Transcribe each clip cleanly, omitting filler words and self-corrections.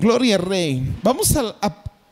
Gloria al Rey. Vamos a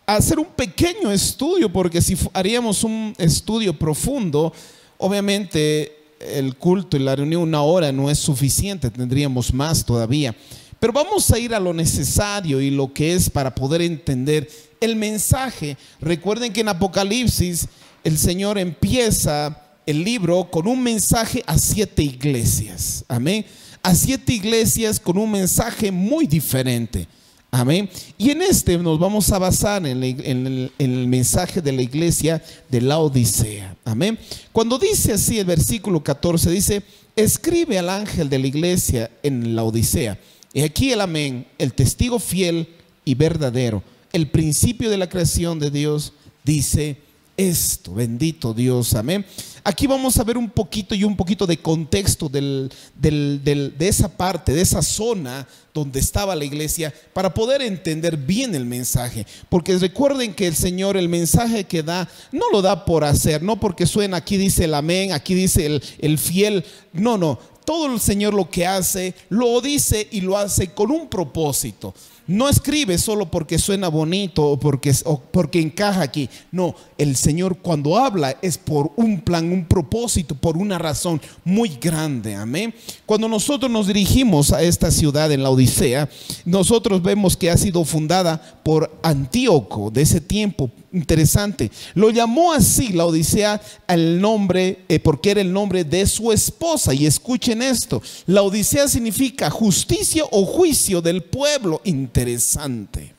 hacer un pequeño estudio, porque si haríamos un estudio profundo, obviamente el culto y la reunión 1 hora no es suficiente, tendríamos más todavía. Pero vamos a ir a lo necesario y lo que es para poder entender el mensaje. Recuerden que en Apocalipsis el Señor empieza el libro con un mensaje a 7 iglesias. Amén. A 7 iglesias con un mensaje muy diferente. Amén. Y en este nos vamos a basar en el mensaje de la iglesia de Laodicea. Amén. Cuando dice así el versículo 14, dice: escribe al ángel de la iglesia en Laodicea. Y aquí el amén, el testigo fiel y verdadero, el principio de la creación de Dios, dice esto. Bendito Dios, amén. Aquí vamos a ver un poquito de contexto de esa parte, de esa zona donde estaba la iglesia, para poder entender bien el mensaje. Porque recuerden que el Señor, el mensaje que da, no lo da por hacer, no porque suena, aquí dice el amén, aquí dice el fiel. No, todo el Señor lo que hace, lo dice y lo hace con un propósito. No escribe solo porque suena bonito o porque encaja aquí. No, el Señor cuando habla es por un plan, un propósito, por una razón muy grande. Amén. Cuando nosotros nos dirigimos a esta ciudad en Laodicea, nosotros vemos que ha sido fundada por Antíoco de ese tiempo. Interesante, lo llamó así Laodicea al nombre, porque era el nombre de su esposa. Y escuchen esto: Laodicea significa justicia o juicio del pueblo. Interesante,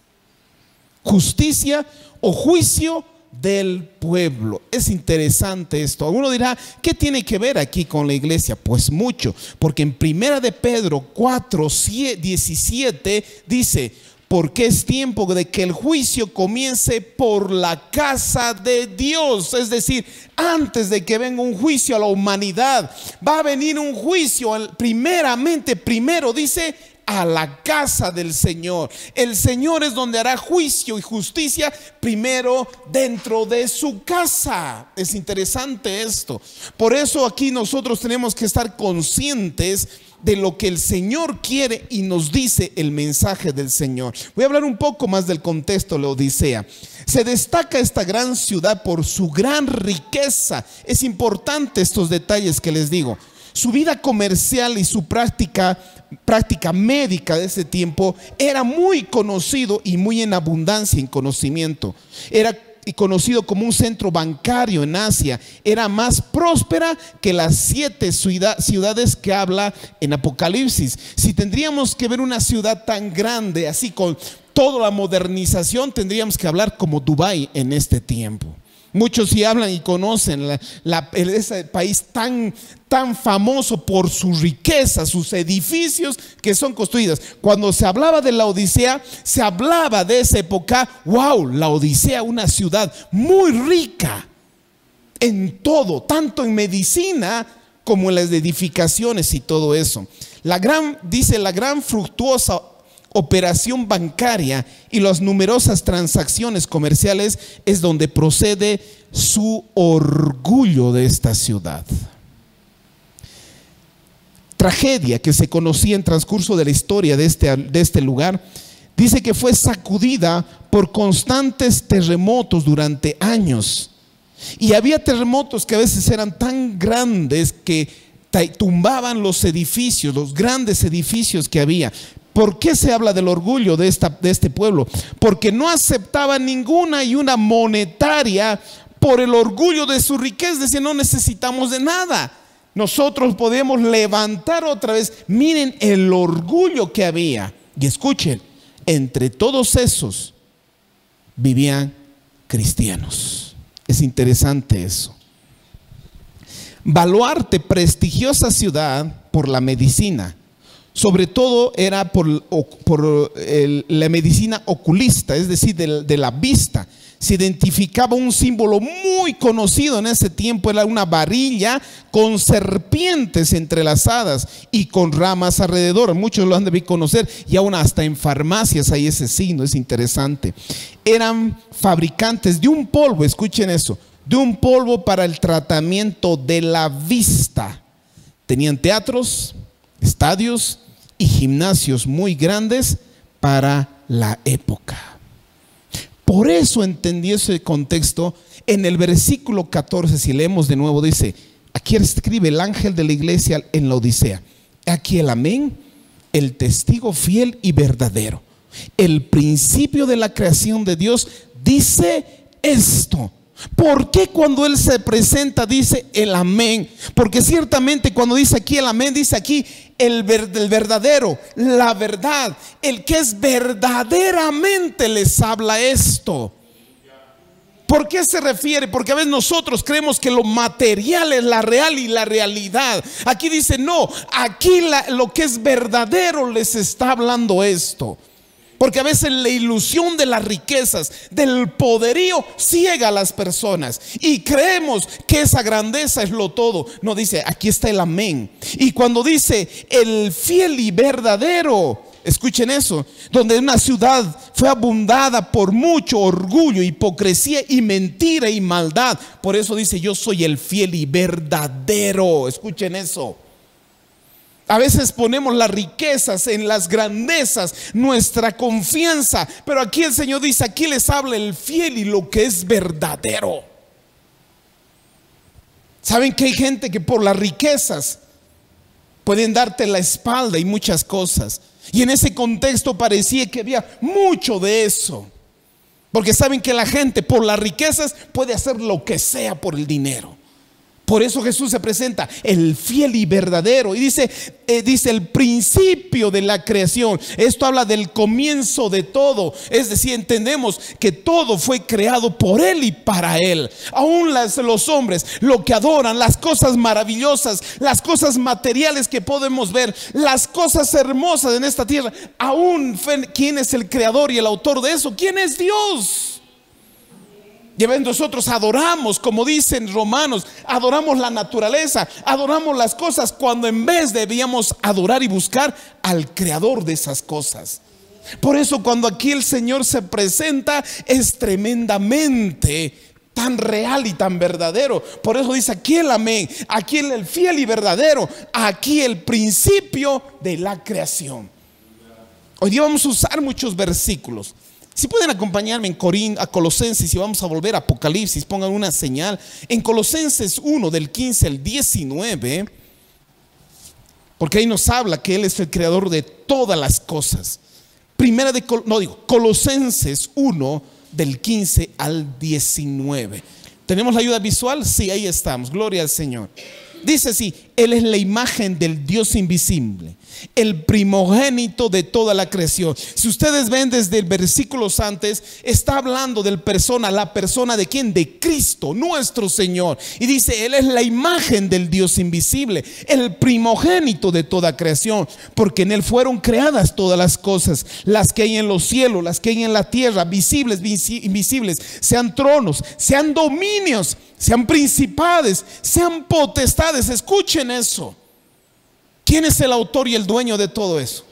justicia o juicio del pueblo. Es interesante esto. Alguno dirá: ¿qué tiene que ver aquí con la iglesia? Pues mucho, porque en 1 de Pedro 4:17 dice: porque es tiempo de que el juicio comience por la casa de Dios. Es decir, antes de que venga un juicio a la humanidad, va a venir un juicio primero dice, a la casa del Señor. El Señor es donde hará juicio y justicia primero dentro de su casa. Es interesante esto. Por eso aquí nosotros tenemos que estar conscientes de lo que el Señor quiere y nos dice el mensaje del Señor. Voy a hablar un poco más del contexto de Laodicea. Se destaca esta gran ciudad por su gran riqueza. Es importante estos detalles que les digo. Su vida comercial y su práctica médica de ese tiempo era muy conocido y muy en abundancia en conocimiento. Era conocido como un centro bancario en Asia. Era más próspera que las 7 ciudades que habla en Apocalipsis. Si tendríamos que ver una ciudad tan grande, así con toda la modernización, tendríamos que hablar como Dubái en este tiempo. Muchos sí hablan y conocen ese país tan famoso por su riqueza, sus edificios que son construidos. Cuando se hablaba de Laodicea, se hablaba de esa época. Wow, Laodicea, una ciudad muy rica en todo, tanto en medicina como en las edificaciones y todo eso. La gran fructuosa operación bancaria y las numerosas transacciones comerciales es donde procede su orgullo de esta ciudad. Tragedia que se conocía en transcurso de la historia de este lugar. Dice que fue sacudida por constantes terremotos durante años. Y había terremotos que a veces eran tan grandes que tumbaban los edificios, los grandes edificios que había. ¿Por qué se habla del orgullo de este pueblo? Porque no aceptaban ninguna ayuda monetaria por el orgullo de su riqueza. Decían: no necesitamos de nada, nosotros podemos levantar otra vez. Miren el orgullo que había. Y escuchen, entre todos esos vivían cristianos. Es interesante eso. Baluarte, prestigiosa ciudad por la medicina. Sobre todo era por la medicina oculista, es decir, de la vista. Se identificaba un símbolo muy conocido en ese tiempo. Era una varilla con serpientes entrelazadas y con ramas alrededor. Muchos lo han de conocer, y aún hasta en farmacias hay ese signo. Es interesante. Eran fabricantes de un polvo, escuchen eso, de un polvo para el tratamiento de la vista. Tenían teatros, estadios y gimnasios muy grandes para la época. Por eso entendí ese contexto. En el versículo 14, si leemos de nuevo, dice, aquí escribe el ángel de la iglesia en la Odisea: aquí el amén, el testigo fiel y verdadero, el principio de la creación de Dios, dice esto. ¿Por qué cuando Él se presenta dice el amén? Porque ciertamente cuando dice aquí el amén, dice aquí el verdadero, la verdad, el que es verdaderamente les habla esto. ¿Por qué se refiere? Porque a veces nosotros creemos que lo material es la real y la realidad. Aquí dice no, aquí lo que es verdadero les está hablando esto. Porque a veces la ilusión de las riquezas, del poderío, ciega a las personas y creemos que esa grandeza es lo todo. No, dice, aquí está el amén. Y cuando dice el fiel y verdadero, escuchen eso, donde una ciudad fue abundada por mucho orgullo, hipocresía y mentira y maldad. Por eso dice, yo soy el fiel y verdadero. Escuchen eso. A veces ponemos las riquezas en las grandezas, nuestra confianza, pero aquí el Señor dice, aquí les habla el fiel y lo que es verdadero. ¿Saben que hay gente que por las riquezas pueden darte la espalda y muchas cosas? Y en ese contexto parecía que había mucho de eso, porque saben que la gente por las riquezas puede hacer lo que sea por el dinero. Por eso Jesús se presenta el fiel y verdadero. Y dice el principio de la creación. Esto habla del comienzo de todo. Es decir, entendemos que todo fue creado por Él y para Él. Aún los hombres, lo que adoran, las cosas maravillosas, las cosas materiales que podemos ver, las cosas hermosas en esta tierra. Aún, ¿quién es el creador y el autor de eso? ¿Quién es Dios? Y nosotros adoramos, como dicen Romanos, adoramos la naturaleza, adoramos las cosas, cuando en vez debíamos adorar y buscar al creador de esas cosas. Por eso cuando aquí el Señor se presenta es tremendamente tan real y tan verdadero. Por eso dice aquí el amén, aquí el fiel y verdadero, aquí el principio de la creación. Hoy día vamos a usar muchos versículos. Si pueden acompañarme a Colosenses, y vamos a volver a Apocalipsis, pongan una señal. En Colosenses 1 del 15 al 19, porque ahí nos habla que Él es el creador de todas las cosas. Colosenses 1 del 15 al 19. ¿Tenemos la ayuda visual? Sí, ahí estamos, gloria al Señor. Dice así: Él es la imagen del Dios invisible, el primogénito de toda la creación. Si ustedes ven desde el versículos antes, está hablando la persona de quién, de Cristo, nuestro Señor. Y dice, Él es la imagen del Dios invisible, el primogénito de toda creación, porque en Él fueron creadas todas las cosas, las que hay en los cielos, las que hay en la tierra, visibles, invisibles, sean tronos, sean dominios, sean principados, sean potestades. Escuchen eso. ¿Quién es el autor y el dueño de todo eso?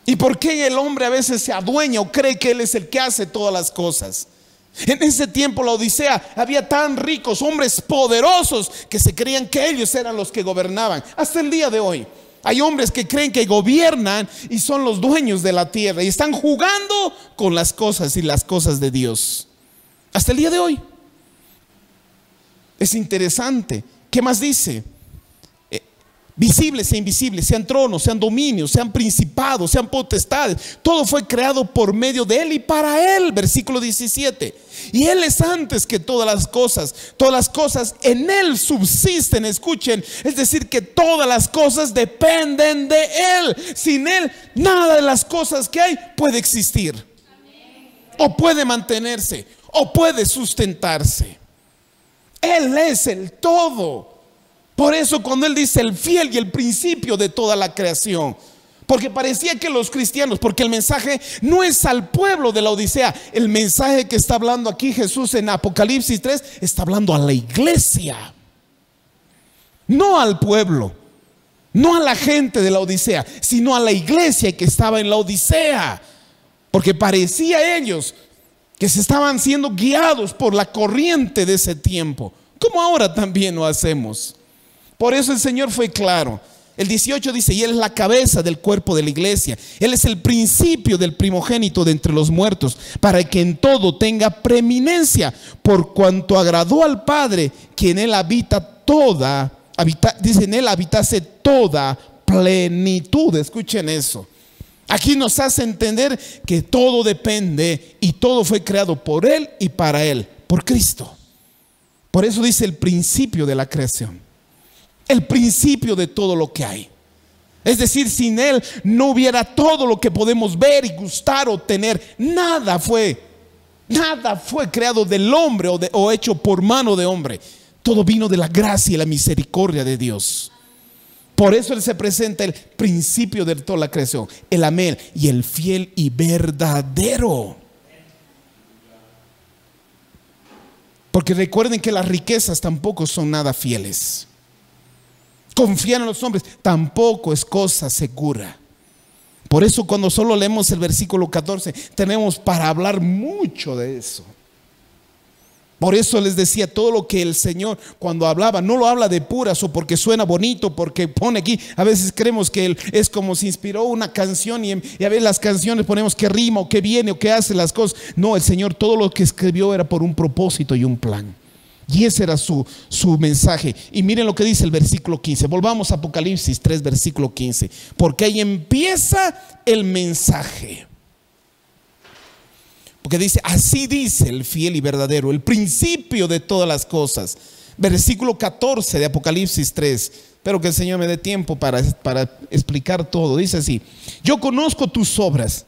¿Y por qué el hombre a veces se adueña o cree que él es el que hace todas las cosas? En ese tiempo, la Odisea, había tan ricos, hombres poderosos, que se creían que ellos eran los que gobernaban. Hasta el día de hoy hay hombres que creen que gobiernan y son los dueños de la tierra y están jugando con las cosas y las cosas de Dios. Hasta el día de hoy. Es interesante. ¿Qué más dice? Visibles e invisibles, sean tronos, sean dominios, sean principados, sean potestades, todo fue creado por medio de Él y para Él. Versículo 17. Y Él es antes que todas las cosas en Él subsisten. Escuchen, es decir, que todas las cosas dependen de Él. Sin Él, nada de las cosas que hay puede existir, o puede mantenerse, o puede sustentarse. Él es el todo. Por eso cuando Él dice el fiel y el principio de toda la creación, porque parecía que los cristianos, porque el mensaje no es al pueblo de la Odisea, el mensaje que está hablando aquí Jesús en Apocalipsis 3 está hablando a la iglesia, no al pueblo, no a la gente de la Odisea, sino a la iglesia que estaba en la Odisea, porque parecía a ellos que se estaban siendo guiados por la corriente de ese tiempo, como ahora también lo hacemos. Por eso el Señor fue claro. El 18 dice: y Él es la cabeza del cuerpo de la iglesia. Él es el principio del primogénito de entre los muertos, para que en todo tenga preeminencia, por cuanto agradó al Padre, que en Él dice, en Él habitase toda plenitud. Escuchen eso. Aquí nos hace entender que todo depende y todo fue creado por Él y para Él, por Cristo. Por eso dice el principio de la creación, el principio de todo lo que hay. Es decir, sin Él no hubiera todo lo que podemos ver y gustar o tener. Nada fue creado del hombre o hecho por mano de hombre. Todo vino de la gracia y la misericordia de Dios. Por eso Él se presenta el principio de toda la creación, el amén y el fiel y verdadero. Porque recuerden que las riquezas tampoco son nada fieles. Confiar en los hombres tampoco es cosa segura. Por eso cuando solo leemos el versículo 14 tenemos para hablar mucho de eso. Por eso les decía, todo lo que el Señor cuando hablaba, no lo habla de puras o porque suena bonito, porque pone aquí. A veces creemos que Él es como si inspiró una canción y a veces las canciones ponemos que rima o que viene o que hace las cosas. No, el Señor todo lo que escribió era por un propósito y un plan. Y ese era su mensaje. Y miren lo que dice el versículo 15. Volvamos a Apocalipsis 3, versículo 15. Porque ahí empieza el mensaje. Porque dice, así dice el fiel y verdadero, el principio de todas las cosas. Versículo 14 de Apocalipsis 3. Espero que el Señor me dé tiempo para explicar todo. Dice así: yo conozco tus obras,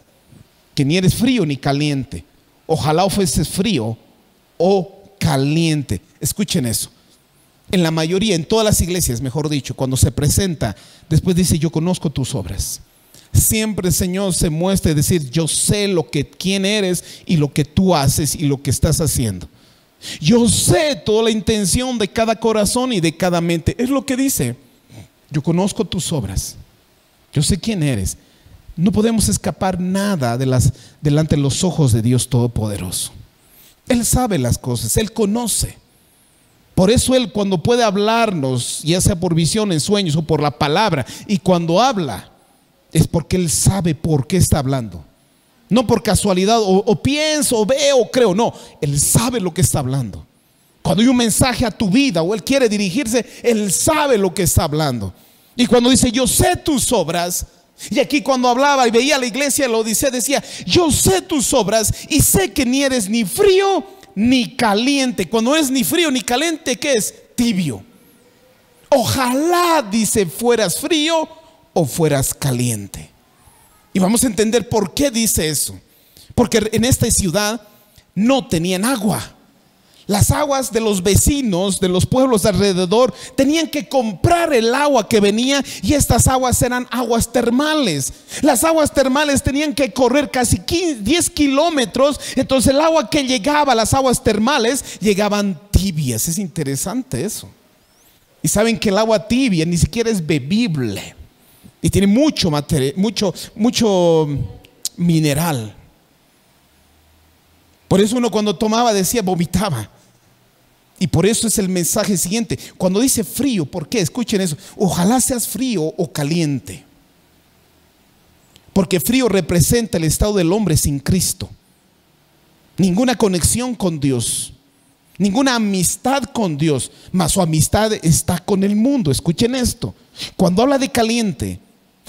que ni eres frío ni caliente. Ojalá fueses frío o caliente. Escuchen eso. En la mayoría, en todas las iglesias, mejor dicho, cuando se presenta, después dice: yo conozco tus obras. Siempre el Señor se muestra y decir: yo sé quién eres y lo que tú haces y lo que estás haciendo. Yo sé toda la intención de cada corazón y de cada mente. Es lo que dice: yo conozco tus obras, yo sé quién eres. No podemos escapar nada delante de los ojos de Dios Todopoderoso. Él sabe las cosas, Él conoce. Por eso Él, cuando puede hablarnos, ya sea por visión, en sueños o por la palabra, y cuando habla, es porque Él sabe por qué está hablando. No por casualidad o pienso o veo o creo. No, Él sabe lo que está hablando. Cuando hay un mensaje a tu vida o Él quiere dirigirse, Él sabe lo que está hablando. Y cuando dice: yo sé tus obras. Y aquí cuando hablaba y veía la iglesia, lo decía: yo sé tus obras y sé que ni eres ni frío ni caliente. Cuando no es ni frío ni caliente, ¿qué es? Tibio. Ojalá, dice, fueras frío o fueras caliente. Y vamos a entender por qué dice eso. Porque en esta ciudad no tenían agua. Las aguas de los vecinos, de los pueblos de alrededor, tenían que comprar el agua que venía, y estas aguas eran aguas termales. Las aguas termales tenían que correr casi 10 kilómetros. Entonces el agua que llegaba, las aguas termales, llegaban tibias. Es interesante eso. Y saben que el agua tibia ni siquiera es bebible. Y tiene mucho material, mucho mineral. Por eso uno cuando tomaba decía vomitaba. Y por eso es el mensaje siguiente. Cuando dice frío, ¿por qué? Escuchen eso. Ojalá seas frío o caliente. Porque frío representa el estado del hombre sin Cristo. Ninguna conexión con Dios. Ninguna amistad con Dios. Mas su amistad está con el mundo. Escuchen esto. Cuando habla de caliente,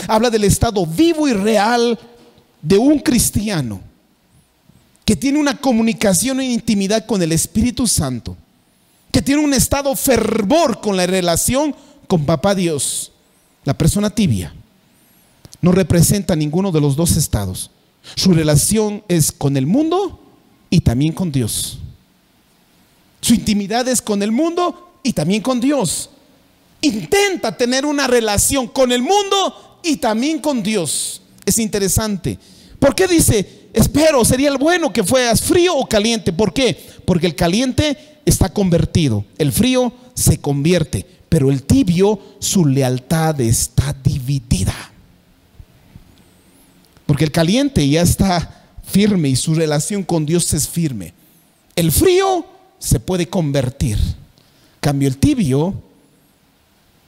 habla del estado vivo y real de un cristiano que tiene una comunicación e intimidad con el Espíritu Santo, que tiene un estado fervor con la relación con Papá Dios. La persona tibia no representa ninguno de los dos estados. Su relación es con el mundo y también con Dios. Su intimidad es con el mundo y también con Dios. Intenta tener una relación con el mundo y también con Dios. Es interesante. ¿Por qué dice espero? Sería el bueno que fueras frío o caliente. ¿Por qué? Porque el caliente está convertido, el frío se convierte, pero el tibio, su lealtad está dividida. Porque el caliente ya está firme y su relación con Dios es firme. El frío se puede convertir. En cambio, el tibio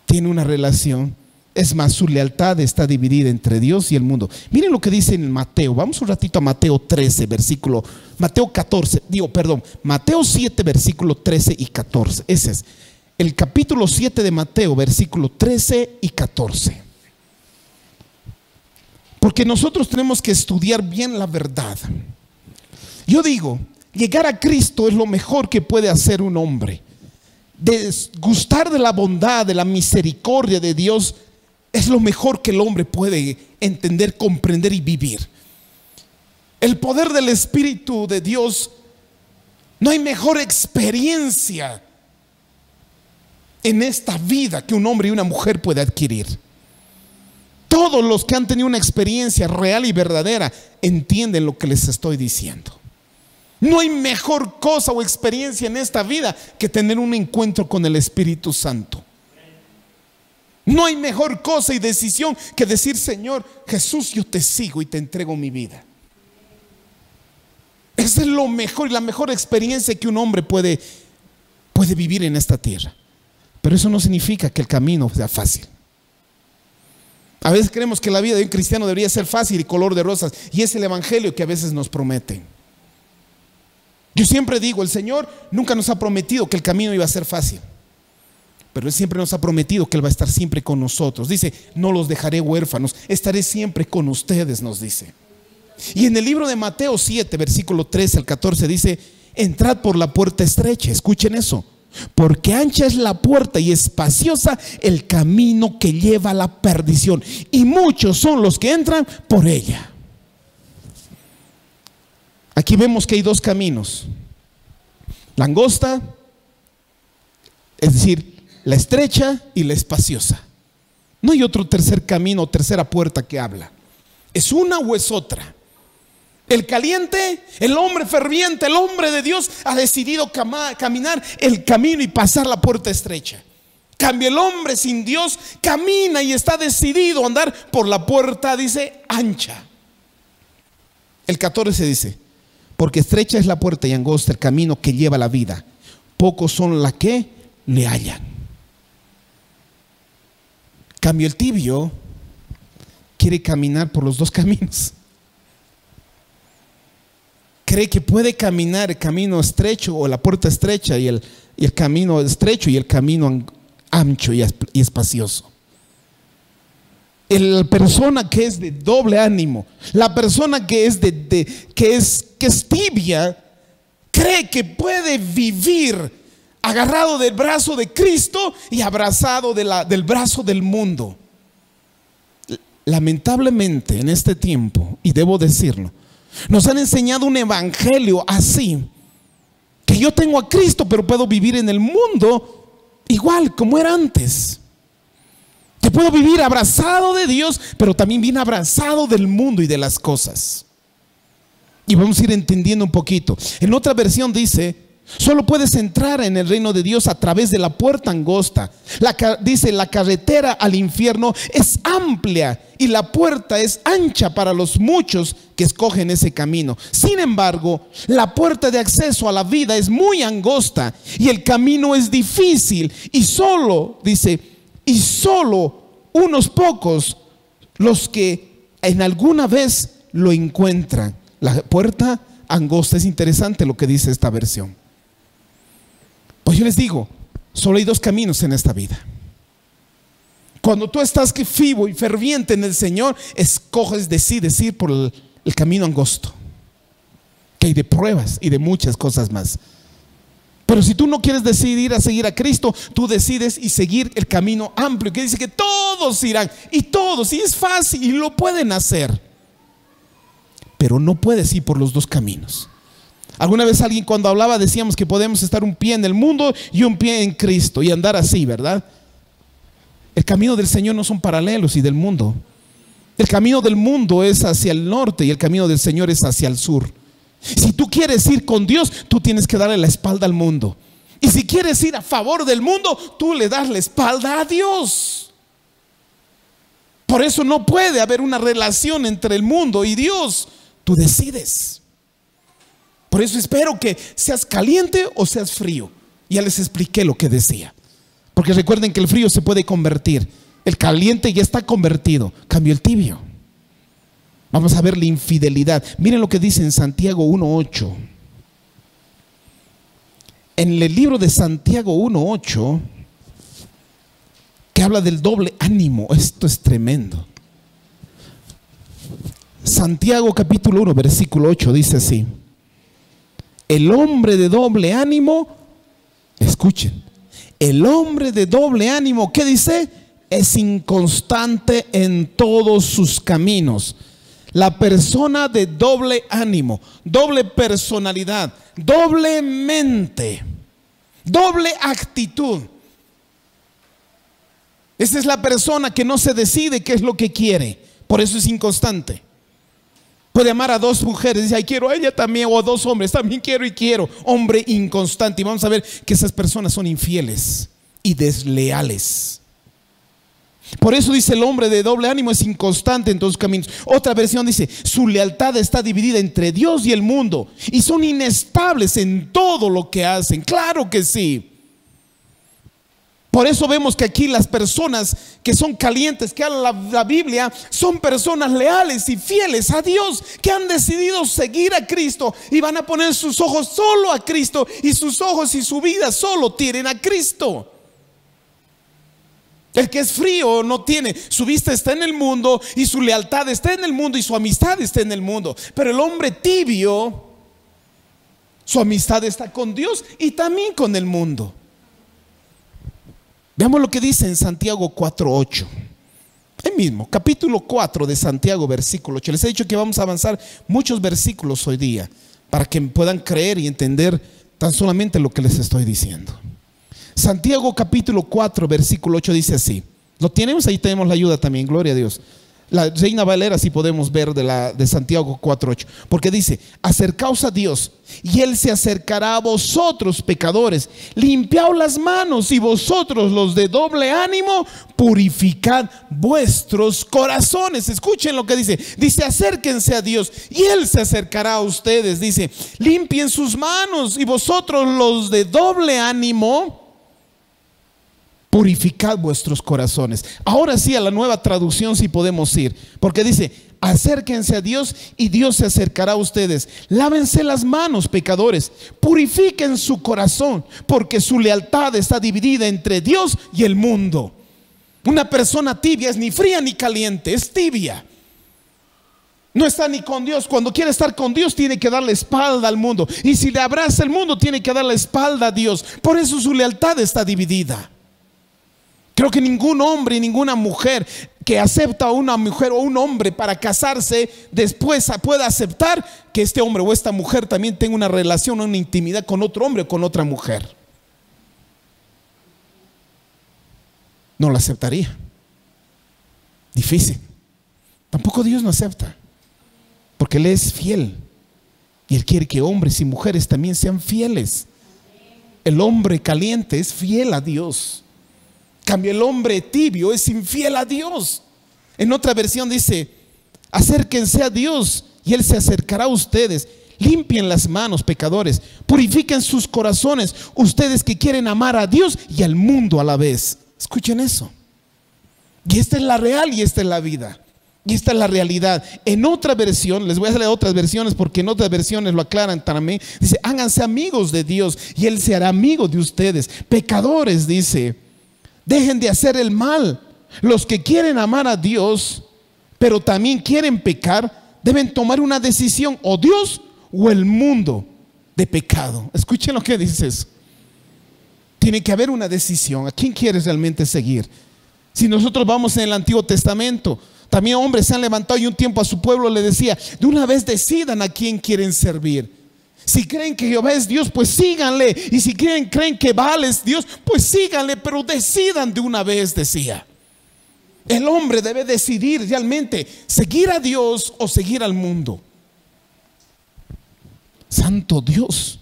tiene una relación, Es más, su lealtad está dividida entre Dios y el mundo. Miren lo que dice en Mateo. Vamos un ratito a Mateo 13, Mateo 7, versículo 13 y 14. Ese es el capítulo 7 de Mateo, versículo 13 y 14. Porque nosotros tenemos que estudiar bien la verdad. Yo digo, llegar a Cristo es lo mejor que puede hacer un hombre. Gustar de la bondad, de la misericordia de Dios, es lo mejor que el hombre puede entender, comprender y vivir. El poder del Espíritu de Dios, no hay mejor experiencia en esta vida que un hombre y una mujer puede adquirir. Todos los que han tenido una experiencia real y verdadera entienden lo que les estoy diciendo. No hay mejor cosa o experiencia en esta vida que tener un encuentro con el Espíritu Santo. No hay mejor cosa y decisión que decir: Señor Jesús, yo te sigo y te entrego mi vida. Esa es lo mejor y la mejor experiencia que un hombre puede vivir en esta tierra. Pero eso no significa que el camino sea fácil. A veces creemos que la vida de un cristiano debería ser fácil y color de rosas, y es el evangelio que a veces nos prometen. Yo siempre digo, el Señor nunca nos ha prometido que el camino iba a ser fácil, pero Él siempre nos ha prometido que Él va a estar siempre con nosotros. Dice: no los dejaré huérfanos, estaré siempre con ustedes, nos dice. Y en el libro de Mateo 7, versículo 13 al 14 dice: entrad por la puerta estrecha. Escuchen eso: porque ancha es la puerta y espaciosa el camino que lleva a la perdición, y muchos son los que entran por ella. Aquí vemos que hay dos caminos: la angosta, es decir, la estrecha, y la espaciosa. No hay otro tercer camino o tercera puerta que habla. ¿Es una o es otra? El caliente, el hombre ferviente, el hombre de Dios ha decidido caminar el camino y pasar la puerta estrecha. Cambia el hombre sin Dios, camina y está decidido a andar por la puerta, dice, ancha. El 14 dice: porque estrecha es la puerta y angosta el camino que lleva a la vida, pocos son las que le hallan. Cambio, el tibio quiere caminar por los dos caminos. Cree que puede caminar el camino estrecho o la puerta estrecha y el camino estrecho y el camino ancho y espacioso. La persona que es de doble ánimo, la persona que es tibia, cree que puede vivir agarrado del brazo de Cristo y abrazado del brazo del mundo. Lamentablemente en este tiempo, y debo decirlo, nos han enseñado un evangelio así, que yo tengo a Cristo pero puedo vivir en el mundo igual como era antes. Que puedo vivir abrazado de Dios pero también bien abrazado del mundo y de las cosas. Y vamos a ir entendiendo un poquito. En otra versión dice: solo puedes entrar en el reino de Dios a través de la puerta angosta. Dice: la carretera al infierno es amplia y la puerta es ancha para los muchos que escogen ese camino. Sin embargo, la puerta de acceso a la vida es muy angosta y el camino es difícil, y solo, dice, y solo unos pocos los que en alguna vez lo encuentran. La puerta angosta, es interesante lo que dice esta versión. Pues yo les digo, solo hay dos caminos en esta vida. Cuando tú estás vivo y ferviente en el Señor, decides ir por el camino angosto, que hay de pruebas y de muchas cosas más. Pero si tú no quieres decidir a seguir a Cristo, tú decides y seguir el camino amplio, que dice que todos irán, y todos, y es fácil y lo pueden hacer. Pero no puedes ir por los dos caminos. Alguna vez alguien, cuando hablaba, decíamos que podemos estar un pie en el mundo y un pie en Cristo y andar así, ¿verdad? El camino del Señor no son paralelos y del mundo. El camino del mundo es hacia el norte y el camino del Señor es hacia el sur. Si tú quieres ir con Dios, tú tienes que darle la espalda al mundo. Y si quieres ir a favor del mundo, tú le das la espalda a Dios. Por eso no puede haber una relación entre el mundo y Dios. Tú decides. Por eso espero que seas caliente o seas frío. Ya les expliqué lo que decía. Porque recuerden que el frío se puede convertir El caliente ya está convertido. Cambió el tibio. Vamos a ver la infidelidad. Miren lo que dice en Santiago 1:8. En el libro de Santiago 1:8, que habla del doble ánimo. Esto es tremendo. Santiago capítulo 1 versículo 8 dice así: el hombre de doble ánimo, escuchen, el hombre de doble ánimo, ¿qué dice? Es inconstante en todos sus caminos. La persona de doble ánimo, doble personalidad, doble mente, doble actitud. Esa es la persona que no se decide qué es lo que quiere. Por eso es inconstante. Puede amar a dos mujeres, dice, ay, quiero a ella también, o a dos hombres, también quiero y quiero. Hombre inconstante. Y vamos a ver que esas personas son infieles y desleales. Por eso dice, el hombre de doble ánimo es inconstante en todos sus caminos. Otra versión dice, su lealtad está dividida entre Dios y el mundo, y son inestables en todo lo que hacen. Claro que sí. Por eso vemos que aquí las personas que son calientes, que habla la Biblia, son personas leales y fieles a Dios, que han decidido seguir a Cristo y van a poner sus ojos solo a Cristo, y sus ojos y su vida solo tienen a Cristo. El que es frío no tiene, su vista está en el mundo y su lealtad está en el mundo y su amistad está en el mundo. Pero el hombre tibio, su amistad está con Dios y también con el mundo. Veamos lo que dice en Santiago 4:8. El mismo, capítulo 4 de Santiago, versículo 8. Les he dicho que vamos a avanzar muchos versículos hoy día para que puedan creer y entender tan solamente lo que les estoy diciendo. Santiago capítulo 4, versículo 8 dice así. ¿Lo tenemos? Ahí tenemos la ayuda también, gloria a Dios. La Reina Valera sí podemos ver de Santiago 4:8, porque dice, acercaos a Dios y Él se acercará a vosotros, pecadores. Limpiaos las manos, y vosotros los de doble ánimo, purificad vuestros corazones. Escuchen lo que dice. Dice, acérquense a Dios y Él se acercará a ustedes. Dice, limpien sus manos, y vosotros los de doble ánimo, purificad vuestros corazones. Ahora sí, a la Nueva Traducción sí podemos ir, porque dice, acérquense a Dios y Dios se acercará a ustedes. Lávense las manos, pecadores, purifiquen su corazón, porque su lealtad está dividida entre Dios y el mundo. Una persona tibia es ni fría ni caliente, es tibia. No está ni con Dios. Cuando quiere estar con Dios tiene que dar la espalda al mundo, y si le abraza el mundo tiene que dar la espalda a Dios. Por eso su lealtad está dividida. Creo que ningún hombre y ninguna mujer que acepta a una mujer o un hombre para casarse después pueda aceptar que este hombre o esta mujer también tenga una relación o una intimidad con otro hombre o con otra mujer. No la aceptaría. Difícil. Tampoco Dios no acepta, porque Él es fiel y Él quiere que hombres y mujeres también sean fieles. El hombre caliente es fiel a Dios. Cambio, el hombre tibio es infiel a Dios. En otra versión dice, acérquense a Dios y Él se acercará a ustedes. Limpien las manos, pecadores, purifiquen sus corazones, ustedes que quieren amar a Dios y al mundo a la vez. Escuchen eso. Y esta es la real y esta es la vida. Y esta es la realidad. En otra versión, les voy a leer otras versiones porque en otras versiones lo aclaran también. Dice, háganse amigos de Dios y Él se hará amigo de ustedes. Pecadores, dice, dejen de hacer el mal. Los que quieren amar a Dios, pero también quieren pecar, deben tomar una decisión, o Dios o el mundo de pecado. Escuchen lo que dice eso. Tiene que haber una decisión. ¿A quién quieres realmente seguir? Si nosotros vamos en el Antiguo Testamento, también hombres se han levantado y un tiempo a su pueblo le decía, de una vez decidan a quién quieren servir. Si creen que Jehová es Dios, pues síganle. Y si creen que Baal es Dios, pues síganle, pero decidan de una vez, decía. El hombre debe decidir realmente seguir a Dios o seguir al mundo. Santo Dios.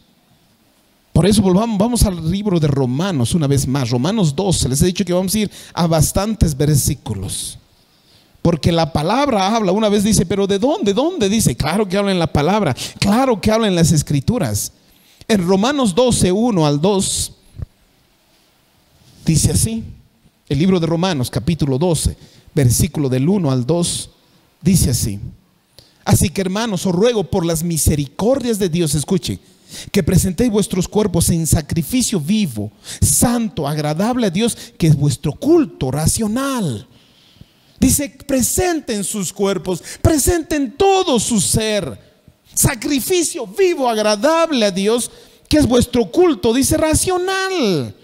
Por eso vamos al libro de Romanos una vez más. Romanos 12. Les he dicho que vamos a ir a bastantes versículos, porque la palabra habla. Una vez dice, pero ¿de dónde? ¿Dónde? Dice, claro que habla en la palabra, claro que habla en las escrituras. En Romanos 12, 1 al 2 dice así: El libro de Romanos, capítulo 12, versículo del 1 al 2, dice así: así que, hermanos, os ruego por las misericordias de Dios, escuchen, que presentéis vuestros cuerpos en sacrificio vivo, santo, agradable a Dios, que es vuestro culto racional. Dice, presenten sus cuerpos, presenten todo su ser, sacrificio vivo, agradable a Dios, que es vuestro culto, dice, racional.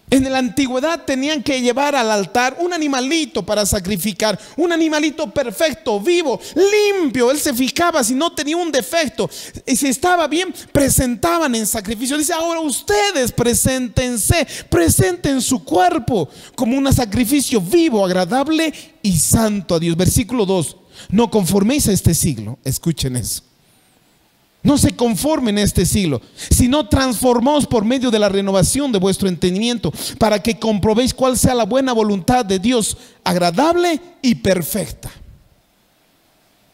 En la antigüedad tenían que llevar al altar un animalito para sacrificar, un animalito perfecto, vivo, limpio. Él se fijaba si no tenía un defecto, y si estaba bien, presentaban en sacrificio. Dice, ahora ustedes preséntense, presenten su cuerpo como un sacrificio vivo, agradable y santo a Dios. Versículo 2: no conforméis a este siglo. Escuchen eso. No se conformen a este siglo, sino transformaos por medio de la renovación de vuestro entendimiento, para que comprobéis cuál sea la buena voluntad de Dios, agradable y perfecta.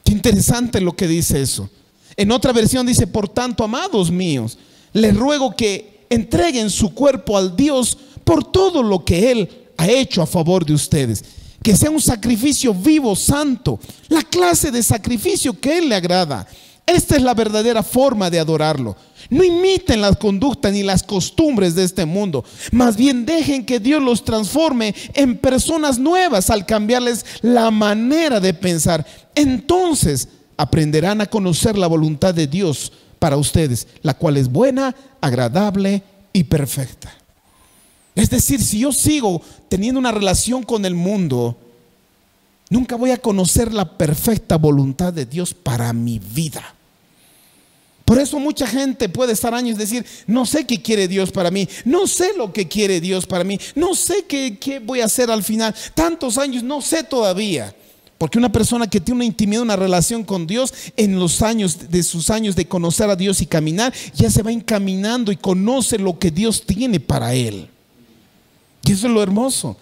Qué interesante lo que dice eso. En otra versión dice, por tanto, amados míos, les ruego que entreguen su cuerpo al Dios por todo lo que Él ha hecho a favor de ustedes, que sea un sacrificio vivo, santo, la clase de sacrificio que Él le agrada. Esta es la verdadera forma de adorarlo. No imiten las conductas ni las costumbres de este mundo, más bien dejen que Dios los transforme en personas nuevas al cambiarles la manera de pensar. Entonces aprenderán a conocer la voluntad de Dios para ustedes, la cual es buena, agradable y perfecta. Es decir, si yo sigo teniendo una relación con el mundo, nunca voy a conocer la perfecta voluntad de Dios para mi vida. Por eso mucha gente puede estar años y decir, no sé qué quiere Dios para mí, no sé lo que quiere Dios para mí, no sé qué voy a hacer al final. Tantos años, no sé todavía. Porque una persona que tiene una intimidad, una relación con Dios, en los años de sus años de conocer a Dios y caminar, ya se va encaminando y conoce lo que Dios tiene para él. Y eso es lo hermoso.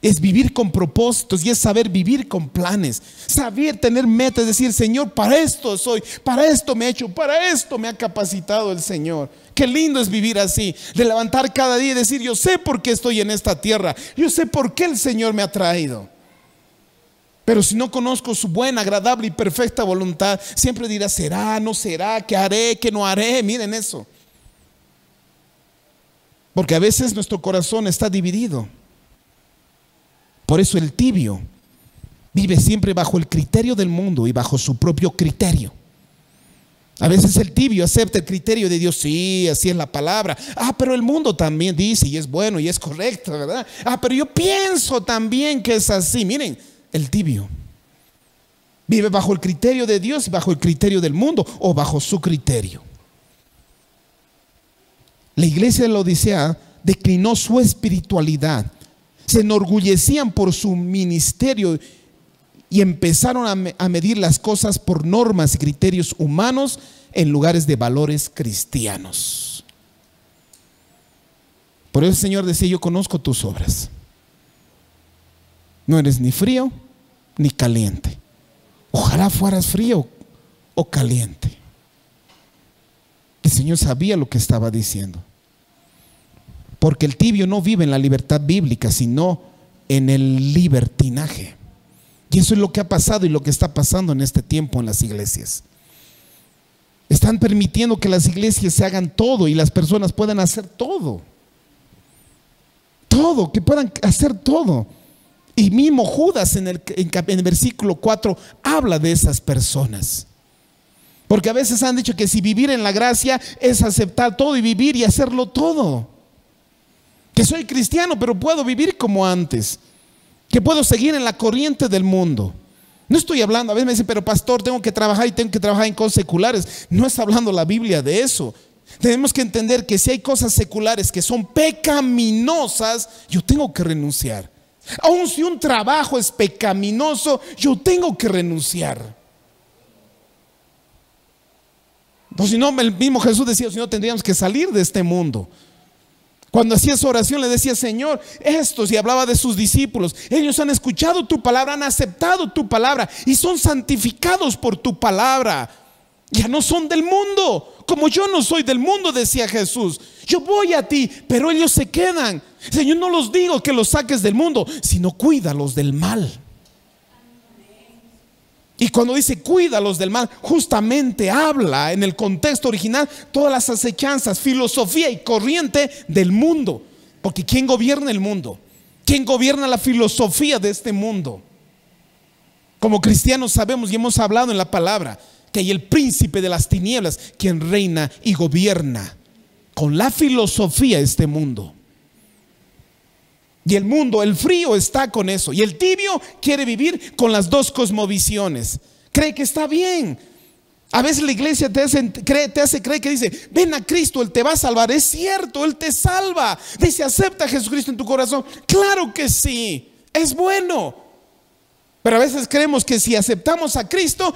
Es vivir con propósitos y es saber vivir con planes, saber tener metas, decir, Señor, para esto soy, para esto me he hecho, para esto me ha capacitado el Señor. Qué lindo es vivir así, de levantar cada día y decir, yo sé por qué estoy en esta tierra, yo sé por qué el Señor me ha traído. Pero si no conozco su buena, agradable y perfecta voluntad, siempre dirá, será, no será, qué haré, qué no haré. Miren eso, porque a veces nuestro corazón está dividido. Por eso el tibio vive siempre bajo el criterio del mundo y bajo su propio criterio. A veces el tibio acepta el criterio de Dios, sí, así es la palabra. Pero el mundo también dice y es bueno y es correcto, ¿verdad? Pero yo pienso también que es así. Miren, el tibio vive bajo el criterio de Dios y bajo el criterio del mundo o bajo su criterio. La iglesia de la Odisea declinó su espiritualidad. Se enorgullecían por su ministerio y empezaron a medir las cosas por normas y criterios humanos en lugares de valores cristianos. Por eso el Señor decía, yo conozco tus obras. No eres ni frío ni caliente. Ojalá fueras frío o caliente. El Señor sabía lo que estaba diciendo. Porque el tibio no vive en la libertad bíblica, sino en el libertinaje. Y eso es lo que ha pasado y lo que está pasando en este tiempo en las iglesias. Están permitiendo que las iglesias se hagan todo y las personas puedan hacer todo. Todo, que puedan hacer todo. Y mismo Judas en el versículo 4 habla de esas personas. Porque a veces han dicho que si vivir en la gracia es aceptar todo y vivir y hacerlo todo. Que soy cristiano, pero puedo vivir como antes. Que puedo seguir en la corriente del mundo. No estoy hablando, a veces me dicen, pero pastor, tengo que trabajar y tengo que trabajar en cosas seculares. No está hablando la Biblia de eso. Tenemos que entender que si hay cosas seculares que son pecaminosas, yo tengo que renunciar. Aun si un trabajo es pecaminoso, yo tengo que renunciar. O si no, el mismo Jesús decía, si no tendríamos que salir de este mundo. Cuando hacía su oración le decía, Señor, estos, y hablaba de sus discípulos, ellos han escuchado tu palabra, han aceptado tu palabra y son santificados por tu palabra. Ya no son del mundo, como yo no soy del mundo, decía Jesús. Yo voy a ti, pero ellos se quedan. Señor, no los digo que los saques del mundo, sino cuídalos del mal. Y cuando dice cuídalos del mal, justamente habla en el contexto original todas las acechanzas, filosofía y corriente del mundo. Porque ¿quién gobierna el mundo? ¿Quién gobierna la filosofía de este mundo? Como cristianos sabemos y hemos hablado en la palabra que hay el príncipe de las tinieblas quien reina y gobierna con la filosofía de este mundo. Y el mundo, el frío está con eso, y el tibio quiere vivir con las dos cosmovisiones. Cree que está bien. A veces la iglesia te hace creer que dice: ven a Cristo, Él te va a salvar. Es cierto, Él te salva. Dice: acepta a Jesucristo en tu corazón. Claro que sí, es bueno. Pero a veces creemos que si aceptamos a Cristo,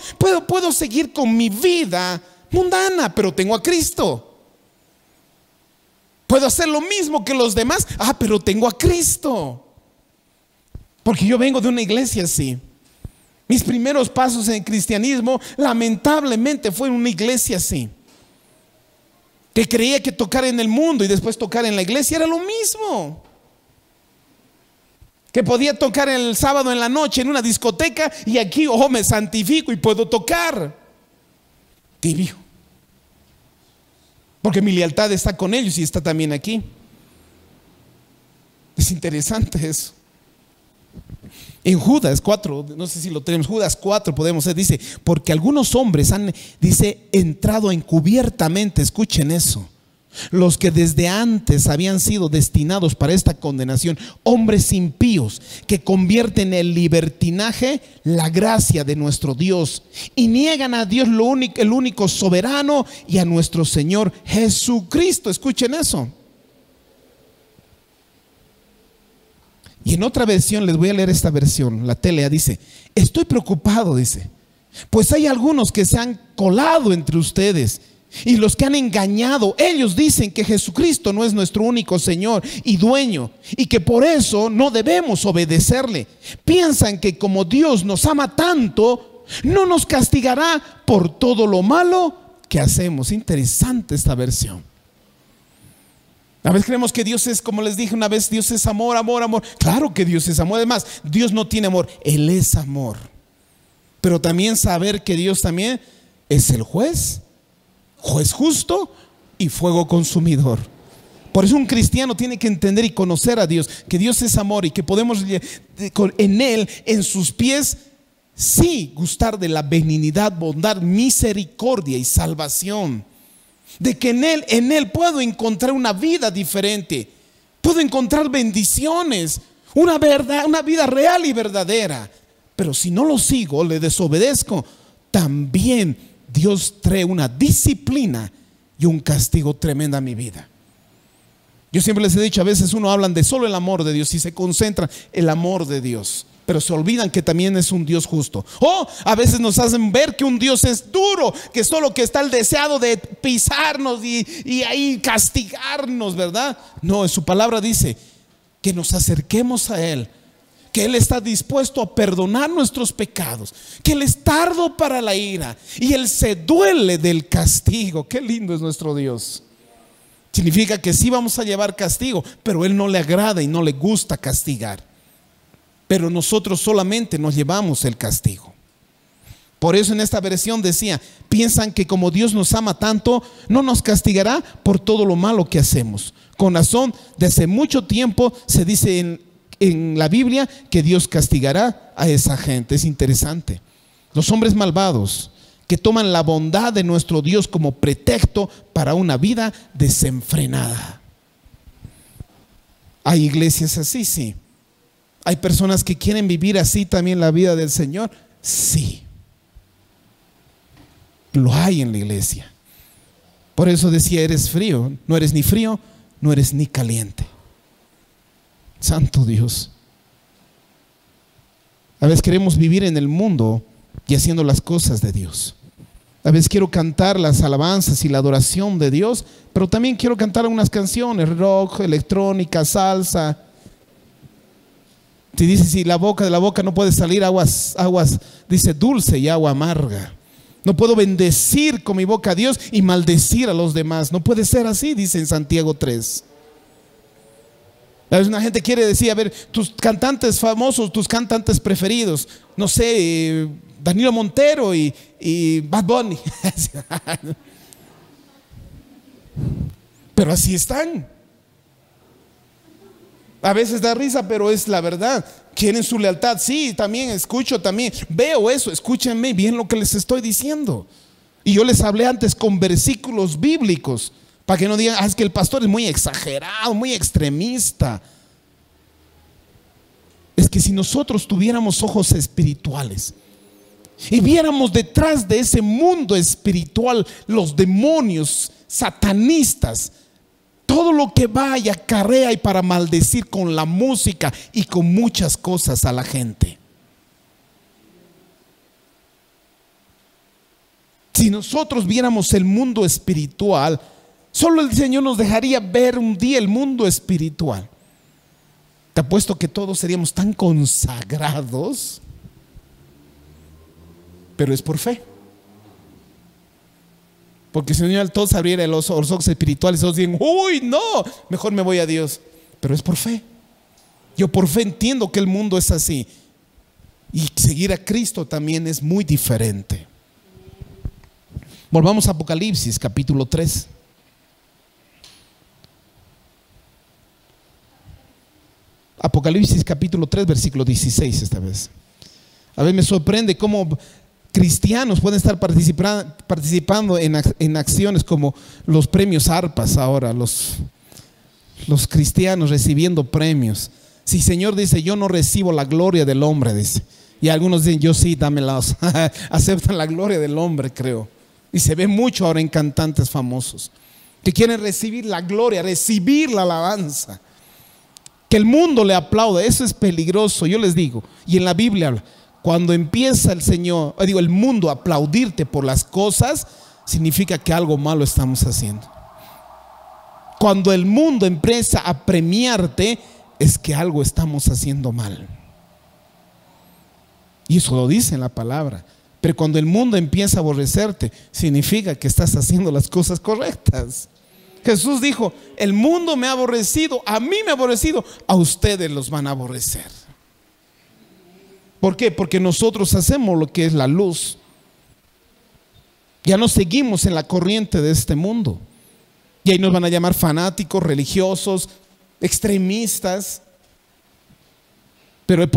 puedo seguir con mi vida mundana, pero tengo a Cristo. Puedo hacer lo mismo que los demás, pero tengo a Cristo. Porque yo vengo de una iglesia así. Mis primeros pasos en el cristianismo lamentablemente fue en una iglesia así, que creía que tocar en el mundo y después tocar en la iglesia era lo mismo. Que podía tocar el sábado en la noche en una discoteca y aquí, me santifico y puedo tocar. Tibio. Porque mi lealtad está con ellos y está también aquí. Es interesante eso. En Judas 4, no sé si lo tenemos, Judas 4 podemos ver, dice: porque algunos hombres han, dice, entrado encubiertamente, escuchen eso, los que desde antes habían sido destinados para esta condenación, hombres impíos que convierten en libertinaje la gracia de nuestro Dios y niegan a Dios el único soberano y a nuestro Señor Jesucristo. Escuchen eso. Y en otra versión, les voy a leer esta versión, la Telea, dice: estoy preocupado, dice, pues hay algunos que se han colado entre ustedes y los que han engañado. Ellos dicen que Jesucristo no es nuestro único Señor y dueño y que por eso no debemos obedecerle. Piensan que como Dios nos ama tanto, no nos castigará por todo lo malo que hacemos. Interesante esta versión. A veces creemos que Dios es, como les dije una vez, Dios es amor, amor, amor. Claro que Dios es amor. Además, Dios no tiene amor, Él es amor. Pero también saber que Dios también es el juez justo y fuego consumidor. Por eso un cristiano tiene que entender y conocer a Dios, que Dios es amor y que podemos en Él, en sus pies, sí gustar de la benignidad, bondad, misericordia y salvación. De que en Él puedo encontrar una vida diferente, puedo encontrar bendiciones, una vida real y verdadera. Pero si no lo sigo, le desobedezco, también Dios trae una disciplina y un castigo tremendo a mi vida. Yo siempre les he dicho, a veces uno hablan de solo el amor de Dios y se concentra en el amor de Dios, pero se olvidan que también es un Dios justo. O a veces nos hacen ver que un Dios es duro, que solo que está el deseado de pisarnos y ahí castigarnos, ¿verdad? No, en su palabra dice que nos acerquemos a Él, que Él está dispuesto a perdonar nuestros pecados, que Él es tardo para la ira y Él se duele del castigo. Qué lindo es nuestro Dios. Significa que sí vamos a llevar castigo, pero a Él no le agrada y no le gusta castigar. Pero nosotros solamente nos llevamos el castigo. Por eso en esta versión decía: piensan que como Dios nos ama tanto, no nos castigará por todo lo malo que hacemos. Con razón, desde mucho tiempo se dice en la Biblia que Dios castigará a esa gente. Es interesante. Los hombres malvados que toman la bondad de nuestro Dios como pretexto para una vida desenfrenada. Hay iglesias así, sí. Hay personas que quieren vivir así también la vida del Señor. Sí, lo hay en la iglesia. Por eso decía: eres frío, no eres ni frío, no eres ni caliente. Santo Dios. A veces queremos vivir en el mundo y haciendo las cosas de Dios. A veces quiero cantar las alabanzas y la adoración de Dios, pero también quiero cantar unas canciones, rock, electrónica, salsa. Si dice, si de la boca no puede salir aguas, dice, dulce y agua amarga. No puedo bendecir con mi boca a Dios y maldecir a los demás. No puede ser así, dice en Santiago 3. A veces una gente quiere decir, a ver, tus cantantes famosos, tus cantantes preferidos, no sé, Danilo Montero y Bad Bunny. Pero así están. A veces da risa, pero es la verdad. Quieren su lealtad. Sí, también escucho, también veo eso. Escúchenme bien lo que les estoy diciendo. Y yo les hablé antes con versículos bíblicos, para que no digan, es que el pastor es muy exagerado, muy extremista. Es que si nosotros tuviéramos ojos espirituales y viéramos detrás de ese mundo espiritual los demonios satanistas, todo lo que va y acarrea y para maldecir con la música y con muchas cosas a la gente. Si nosotros viéramos el mundo espiritual, solo el Señor nos dejaría ver un día el mundo espiritual. Te apuesto que todos seríamos tan consagrados, pero es por fe. Porque si Señor todos abriera los ojos espirituales, todos dirían, uy, no, mejor me voy a Dios. Pero es por fe. Yo por fe entiendo que el mundo es así. Y seguir a Cristo también es muy diferente. Volvamos a Apocalipsis capítulo 3. Apocalipsis capítulo 3 versículo 16 esta vez. A ver, me sorprende cómo cristianos pueden estar participando en acciones como los premios ARPAS ahora, los cristianos recibiendo premios. Si Señor dice, yo no recibo la gloria del hombre, dice. Y algunos dicen, yo sí, dámelas. Aceptan la gloria del hombre, creo. Y se ve mucho ahora en cantantes famosos que quieren recibir la gloria, recibir la alabanza, que el mundo le aplaude. Eso es peligroso, yo les digo. Y en la Biblia habla, cuando empieza el mundo a aplaudirte por las cosas, significa que algo malo estamos haciendo. Cuando el mundo empieza a premiarte, es que algo estamos haciendo mal. Y eso lo dice en la palabra. Pero cuando el mundo empieza a aborrecerte, significa que estás haciendo las cosas correctas. Jesús dijo, el mundo me ha aborrecido, a mí me ha aborrecido, a ustedes los van a aborrecer. ¿Por qué? Porque nosotros hacemos lo que es la luz. Ya no seguimos en la corriente de este mundo. Y ahí nos van a llamar fanáticos, religiosos, extremistas. Pero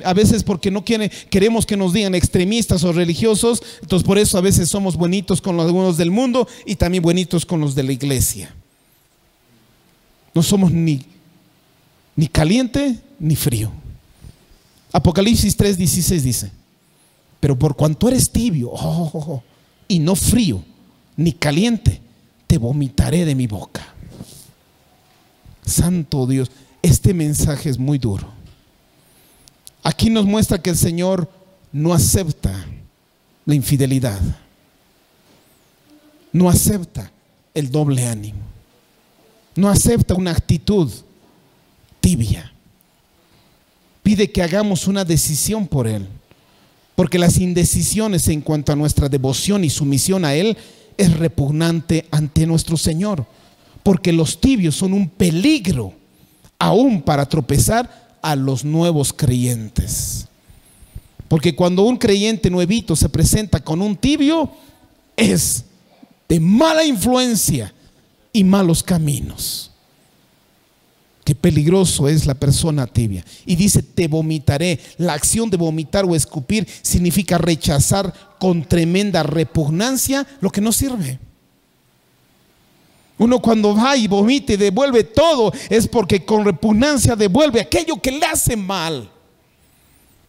a veces porque no queremos que nos digan extremistas o religiosos, entonces por eso a veces somos buenitos con algunos del mundo y también buenitos con los de la iglesia. No somos ni caliente ni frío. Apocalipsis 3:16 dice, pero por cuanto eres tibio y no frío ni caliente, te vomitaré de mi boca. Santo Dios, este mensaje es muy duro. Aquí nos muestra que el Señor no acepta la infidelidad, no acepta el doble ánimo, no acepta una actitud tibia. Pide que hagamos una decisión por Él, porque las indecisiones en cuanto a nuestra devoción y sumisión a Él es repugnante ante nuestro Señor, porque los tibios son un peligro aún para tropezar a los nuevos creyentes. Porque cuando un creyente nuevito se presenta con un tibio, es de mala influencia y malos caminos. Qué peligroso es la persona tibia. Y dice, te vomitaré. La acción de vomitar o escupir significa rechazar con tremenda repugnancia lo que no sirve. Uno cuando va y vomita y devuelve todo, es porque con repugnancia devuelve aquello que le hace mal.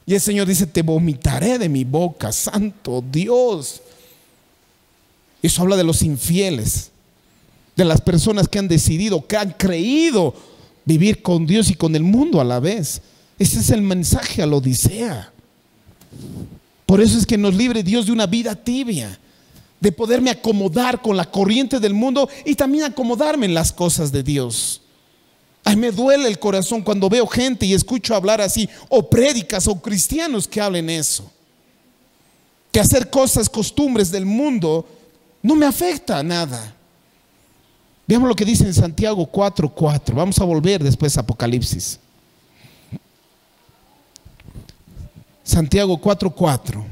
Y el Señor dice, te vomitaré de mi boca, santo Dios. Eso habla de los infieles, de las personas que han decidido, que han creído vivir con Dios y con el mundo a la vez. Ese es el mensaje a la Odisea. Por eso es que nos libre Dios de una vida tibia, de poderme acomodar con la corriente del mundo y también acomodarme en las cosas de Dios. Ay, me duele el corazón cuando veo gente y escucho hablar así, o prédicas o cristianos que hablen eso. que hacer cosas, costumbres del mundo no me afecta a nada. Veamos lo que dice en Santiago 4:4. Vamos a volver después a Apocalipsis. Santiago 4:4.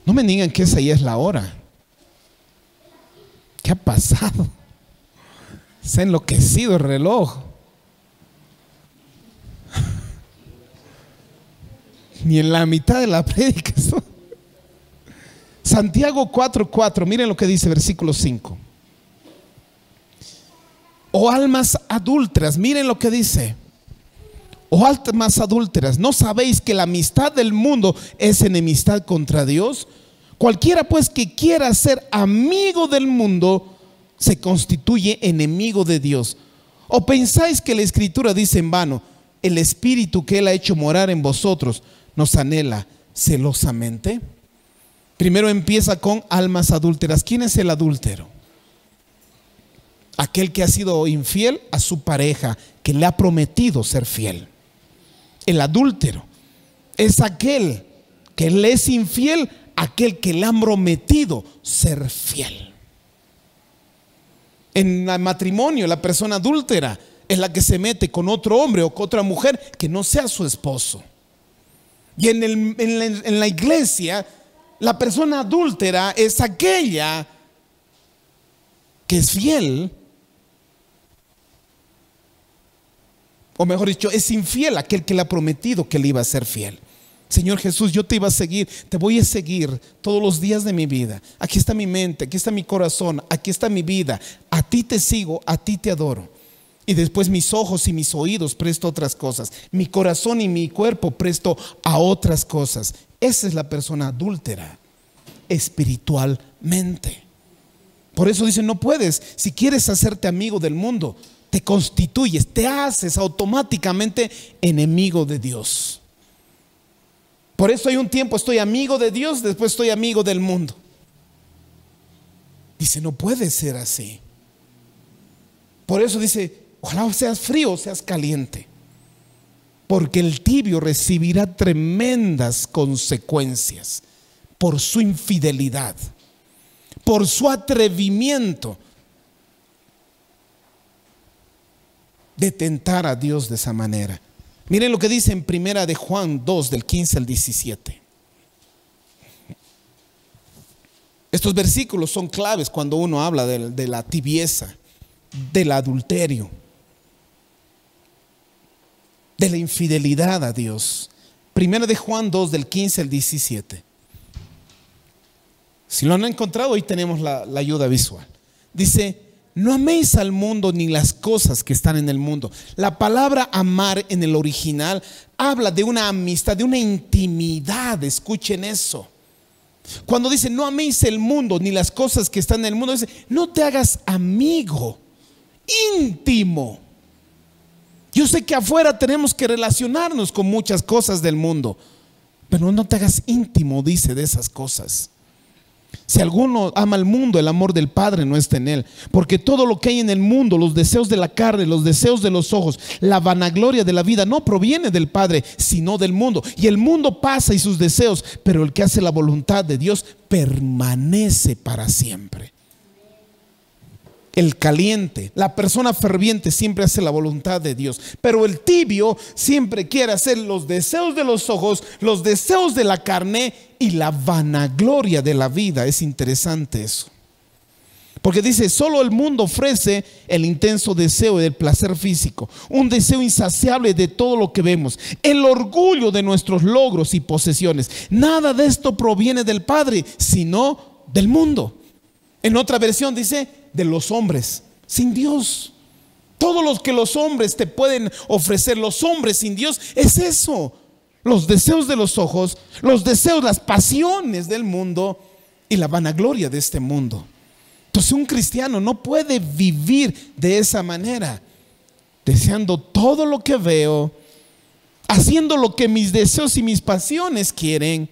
No me digan que esa ya es la hora. ¿Qué ha pasado? Se ha enloquecido el reloj. Ni en la mitad de la prédica. Santiago 4:4. Miren lo que dice versículo 5. Oh almas adúlteras, miren lo que dice. Oh almas adúlteras, ¿no sabéis que la amistad del mundo es enemistad contra Dios? Cualquiera pues que quiera ser amigo del mundo se constituye enemigo de Dios. ¿O pensáis que la Escritura dice en vano: el Espíritu que Él ha hecho morar en vosotros nos anhela celosamente? Primero empieza con almas adúlteras. ¿Quién es el adúltero? Aquel que ha sido infiel a su pareja, que le ha prometido ser fiel. El adúltero es aquel que le es infiel a aquel que le han prometido ser fiel. En el matrimonio, la persona adúltera es la que se mete con otro hombre o con otra mujer que no sea su esposo. Y en la iglesia, la persona adúltera es aquella que es fiel, o mejor dicho, es infiel a aquel que le ha prometido que le iba a ser fiel. Señor Jesús, yo te iba a seguir, te voy a seguir todos los días de mi vida. Aquí está mi mente, aquí está mi corazón, aquí está mi vida. A ti te sigo, a ti te adoro. Y después mis ojos y mis oídos presto a otras cosas. Mi corazón y mi cuerpo presto a otras cosas. Esa es la persona adúltera espiritualmente. Por eso dice, no puedes, si quieres hacerte amigo del mundo, te constituyes, te haces automáticamente enemigo de Dios. Por eso hay un tiempo estoy amigo de Dios, después estoy amigo del mundo. Dice, no puede ser así. Por eso dice, ojalá seas frío o seas caliente, porque el tibio recibirá tremendas consecuencias por su infidelidad, por su atrevimiento de tentar a Dios de esa manera. Miren lo que dice en primera de Juan 2, del 15 al 17. Estos versículos son claves cuando uno habla de la tibieza, del adulterio, de la infidelidad a Dios. Primera de Juan 2, del 15 al 17. Si lo han encontrado, hoy tenemos la ayuda visual. Dice, no améis al mundo ni las cosas que están en el mundo. La palabra amar en el original habla de una amistad, de una intimidad. Escuchen eso. Cuando dice no améis el mundo ni las cosas que están en el mundo, dice no te hagas amigo íntimo. Yo sé que afuera tenemos que relacionarnos con muchas cosas del mundo, pero no te hagas íntimo, dice, de esas cosas. Si alguno ama al mundo, el amor del Padre no está en él. Porque todo lo que hay en el mundo, los deseos de la carne, los deseos de los ojos, la vanagloria de la vida, no proviene del Padre, sino del mundo. Y el mundo pasa y sus deseos, pero el que hace la voluntad de Dios permanece para siempre. El caliente, la persona ferviente siempre hace la voluntad de Dios, pero el tibio siempre quiere hacer los deseos de los ojos, los deseos de la carne y la vanagloria de la vida. Es interesante eso, porque dice, solo el mundo ofrece el intenso deseo del placer físico, un deseo insaciable de todo lo que vemos, el orgullo de nuestros logros y posesiones. Nada de esto proviene del Padre, sino del mundo. En otra versión dice, de los hombres sin Dios. Todo lo que los hombres te pueden ofrecer, los hombres sin Dios, es eso. Los deseos de los ojos, los deseos, las pasiones del mundo y la vanagloria de este mundo. Entonces un cristiano no puede vivir de esa manera, deseando todo lo que veo, haciendo lo que mis deseos y mis pasiones quieren,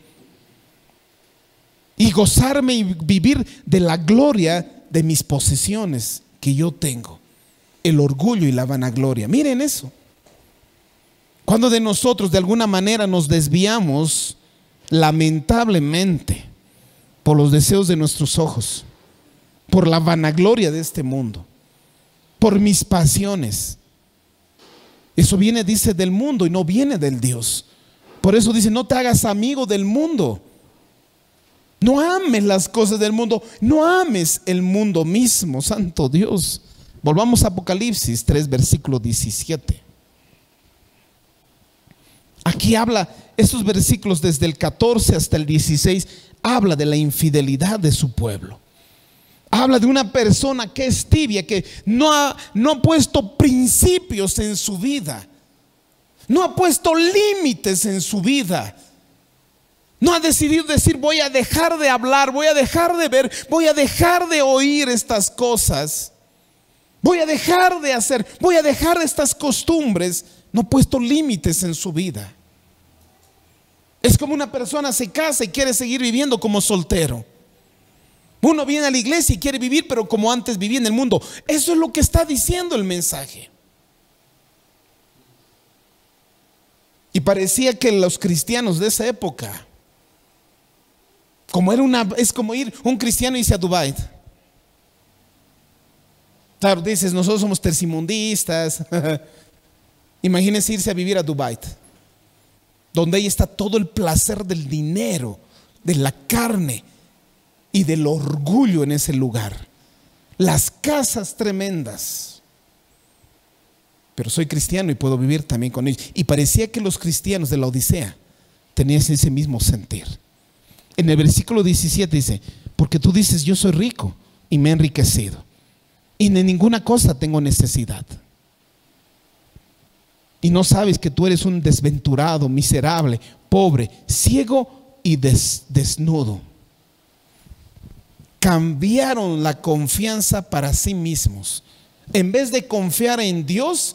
y gozarme y vivir de la gloria de mis posesiones que yo tengo, el orgullo y la vanagloria. Miren eso. Cuando de nosotros de alguna manera nos desviamos lamentablemente, por los deseos de nuestros ojos, por la vanagloria de este mundo, por mis pasiones. Eso viene, dice, del mundo y no viene del Dios. Por eso dice, no te hagas amigo del mundo. No ames las cosas del mundo, no ames el mundo mismo, santo Dios. Volvamos a Apocalipsis 3, versículo 17. Aquí habla, estos versículos desde el 14 hasta el 16, habla de la infidelidad de su pueblo. Habla de una persona que es tibia, que no ha puesto principios en su vida, no ha puesto límites en su vida. No ha decidido decir, voy a dejar de hablar, voy a dejar de ver, voy a dejar de oír estas cosas, voy a dejar de hacer, voy a dejar estas costumbres. No ha puesto límites en su vida. Es como una persona se casa y quiere seguir viviendo como soltero. Uno viene a la iglesia y quiere vivir, pero como antes vivía en el mundo. Eso es lo que está diciendo el mensaje. Y parecía que los cristianos de esa época, es como ir un cristiano y irse a Dubái. Claro, dices, nosotros somos tercermundistas. Imagínense irse a vivir a Dubái, donde ahí está todo el placer del dinero, de la carne y del orgullo en ese lugar. Las casas tremendas. Pero soy cristiano y puedo vivir también con ellos. Y parecía que los cristianos de la Odisea tenían ese mismo sentir. En el versículo 17 dice, porque tú dices, yo soy rico y me he enriquecido y de ninguna cosa tengo necesidad. Y no sabes que tú eres un desventurado, miserable, pobre, ciego y desnudo. Cambiaron la confianza para sí mismos. En vez de confiar en Dios,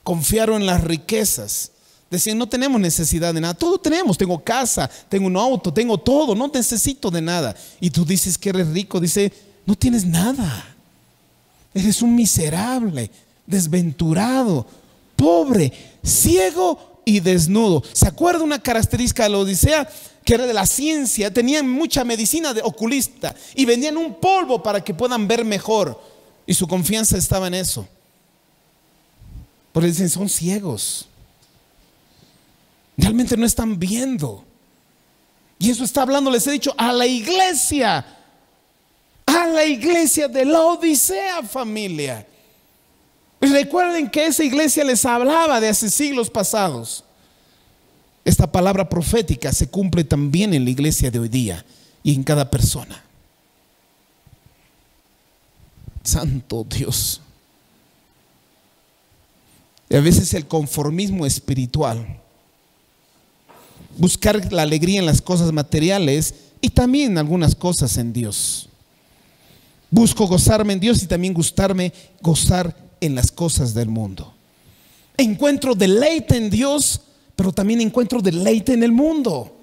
confiaron en las riquezas. Decían, no tenemos necesidad de nada, todo tenemos, tengo casa, tengo un auto, tengo todo, no necesito de nada. Y tú dices que eres rico, dice, no tienes nada. Eres un miserable, desventurado, pobre, ciego y desnudo. ¿Se acuerda una característica de la Odisea? Que era de la ciencia, tenían mucha medicina de oculista y vendían un polvo para que puedan ver mejor. Y su confianza estaba en eso. Porque dicen, son ciegos. Realmente no están viendo. Y eso está hablando, les he dicho, a la iglesia de la Odisea, familia. Y recuerden que esa iglesia les hablaba de hace siglos pasados. Esta palabra profética se cumple también en la iglesia de hoy día y en cada persona. Santo Dios. Y a veces el conformismo espiritual, buscar la alegría en las cosas materiales y también en algunas cosas en Dios. Busco gozarme en Dios y también gozar en las cosas del mundo. Encuentro deleite en Dios, pero también encuentro deleite en el mundo.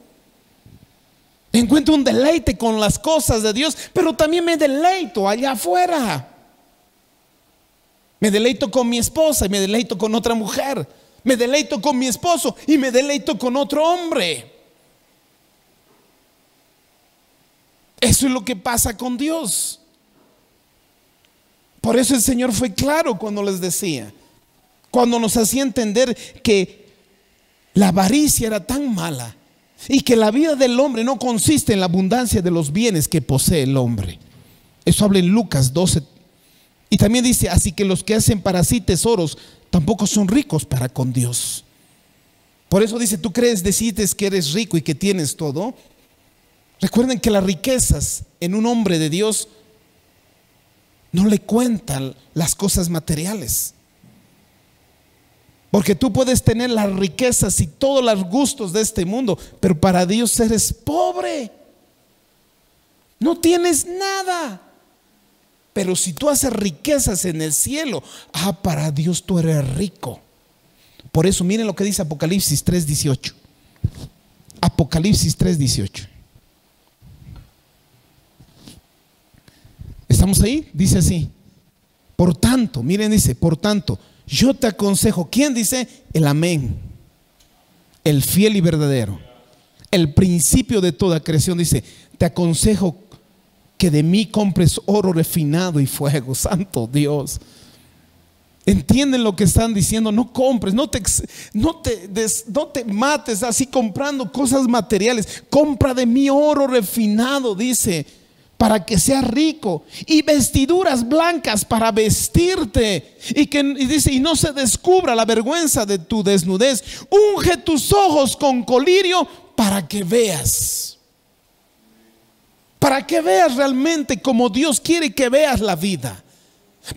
Encuentro un deleite con las cosas de Dios, pero también me deleito allá afuera. Me deleito con mi esposa y me deleito con otra mujer. Me deleito con mi esposo y me deleito con otro hombre. Eso es lo que pasa con Dios. Por eso el Señor fue claro cuando les decía, cuando nos hacía entender que la avaricia era tan mala y que la vida del hombre no consiste en la abundancia de los bienes que posee el hombre. Eso habla en Lucas 12. Y también dice, así que los que hacen para sí tesoros tampoco son ricos para con Dios. Por eso dice, tú decides que eres rico y que tienes todo. Recuerden que las riquezas en un hombre de Dios no le cuentan las cosas materiales. Porque tú puedes tener las riquezas y todos los gustos de este mundo, pero para Dios eres pobre. No tienes nada. Pero si tú haces riquezas en el cielo, para Dios tú eres rico. Por eso miren lo que dice Apocalipsis 3:18. Apocalipsis 3:18. ¿Estamos ahí? Dice así. Por tanto, miren, dice, por tanto, yo te aconsejo. ¿Quién dice? El amén, el fiel y verdadero, el principio de toda creación, dice: te aconsejo que de mí compres oro refinado y fuego. Santo Dios. ¿Entienden lo que están diciendo? No compres, no te mates así comprando cosas materiales. Compra de mí oro refinado, dice, para que seas rico, y vestiduras blancas para vestirte, y dice, y no se descubra la vergüenza de tu desnudez. Unge tus ojos con colirio para que veas. Para que veas realmente como Dios quiere que veas la vida.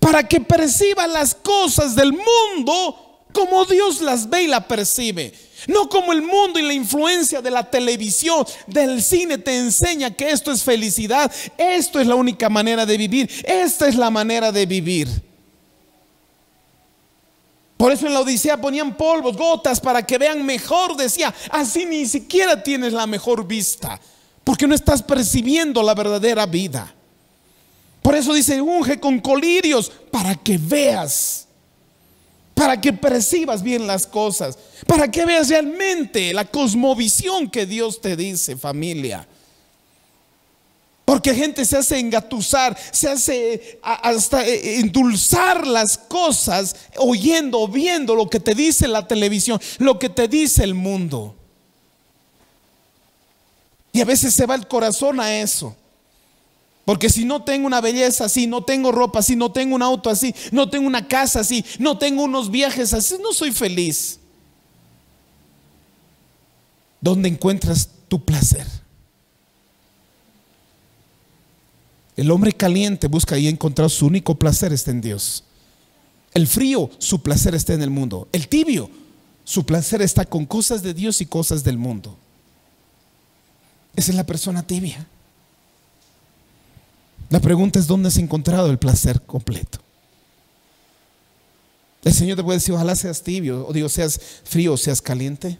Para que percibas las cosas del mundo como Dios las ve y la percibe. No como el mundo y la influencia de la televisión, del cine te enseña que esto es felicidad, esto es la única manera de vivir, esta es la manera de vivir. Por eso en la Odisea ponían polvos, gotas para que vean mejor, decía. Así ni siquiera tienes la mejor vista, porque no estás percibiendo la verdadera vida. Por eso dice: unge con colirios para que veas, para que percibas bien las cosas, para que veas realmente la cosmovisión que Dios te dice, familia. Porque gente se hace engatusar, se hace hasta endulzar las cosas oyendo, viendo lo que te dice la televisión, lo que te dice el mundo. Y a veces se va el corazón a eso. Porque si no tengo una belleza así, no tengo ropa así, no tengo un auto así, no tengo una casa así, no tengo unos viajes así, no soy feliz. ¿Dónde encuentras tu placer? El hombre caliente busca y encontrar su único placer está en Dios. El frío, su placer está en el mundo. El tibio, su placer está con cosas de Dios y cosas del mundo. Esa es la persona tibia. La pregunta es: ¿dónde has encontrado el placer completo? El Señor te puede decir: ojalá seas tibio, o digo, seas frío o seas caliente,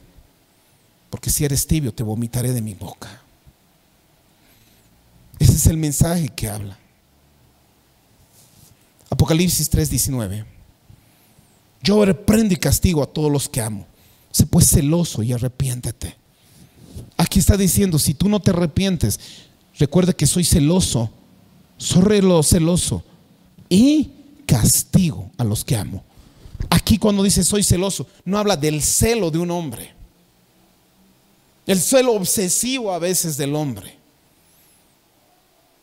porque si eres tibio te vomitaré de mi boca. Ese es el mensaje que habla Apocalipsis 3:19. Yo reprendo y castigo a todos los que amo. Sé pues celoso y arrepiéntete. Aquí está diciendo: si tú no te arrepientes, recuerda que soy celoso. Soy celoso y castigo a los que amo. Aquí cuando dice soy celoso, no habla del celo de un hombre, el celo obsesivo a veces del hombre.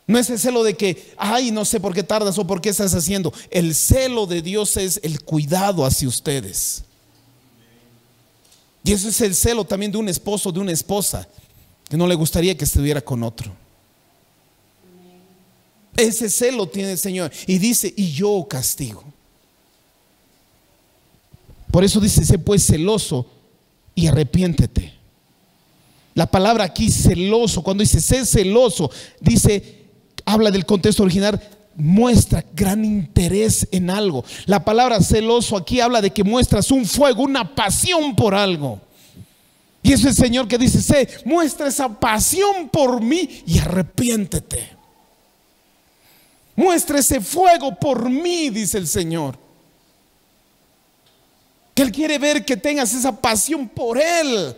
No es el celo de que, ay, no sé por qué tardas o por qué estás haciendo. El celo de Dios es el cuidado hacia ustedes. Y eso es el celo también de un esposo, de una esposa, que no le gustaría que estuviera con otro. Ese celo tiene el Señor. Y dice: y yo castigo. Por eso dice: sé pues celoso y arrepiéntete. La palabra aquí celoso, cuando dice sé celoso, dice, habla del contexto original, muestra gran interés en algo. La palabra celoso aquí habla de que muestras un fuego, una pasión por algo. Y es el Señor que dice: sé, muestra esa pasión por mí y arrepiéntete. Muestra ese fuego por mí, dice el Señor. Que Él quiere ver que tengas esa pasión por Él,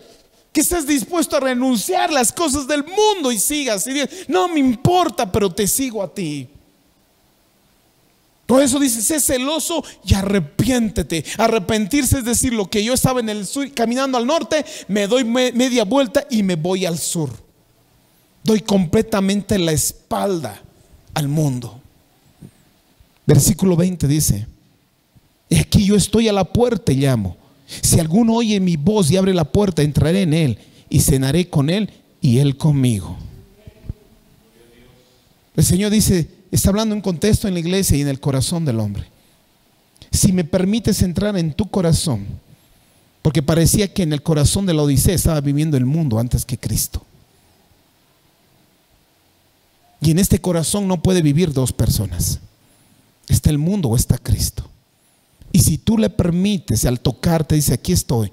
que estés dispuesto a renunciar las cosas del mundo y sigas. Y digas: no me importa, pero te sigo a ti. Por eso dice: sé celoso y arrepiéntete. Arrepentirse es decir, lo que yo estaba en el sur, caminando al norte, me doy media vuelta y me voy al sur. Doy completamente la espalda al mundo. Versículo 20 dice: y aquí yo estoy a la puerta y llamo. Si alguno oye mi voz y abre la puerta, entraré en él y cenaré con él y él conmigo. El Señor dice, está hablando en un contexto en la iglesia y en el corazón del hombre. Si me permites entrar en tu corazón, porque parecía que en el corazón de la Odisea estaba viviendo el mundo antes que Cristo. Y en este corazón no puede vivir dos personas. Está el mundo o está Cristo. Y si tú le permites, al tocarte dice: aquí estoy,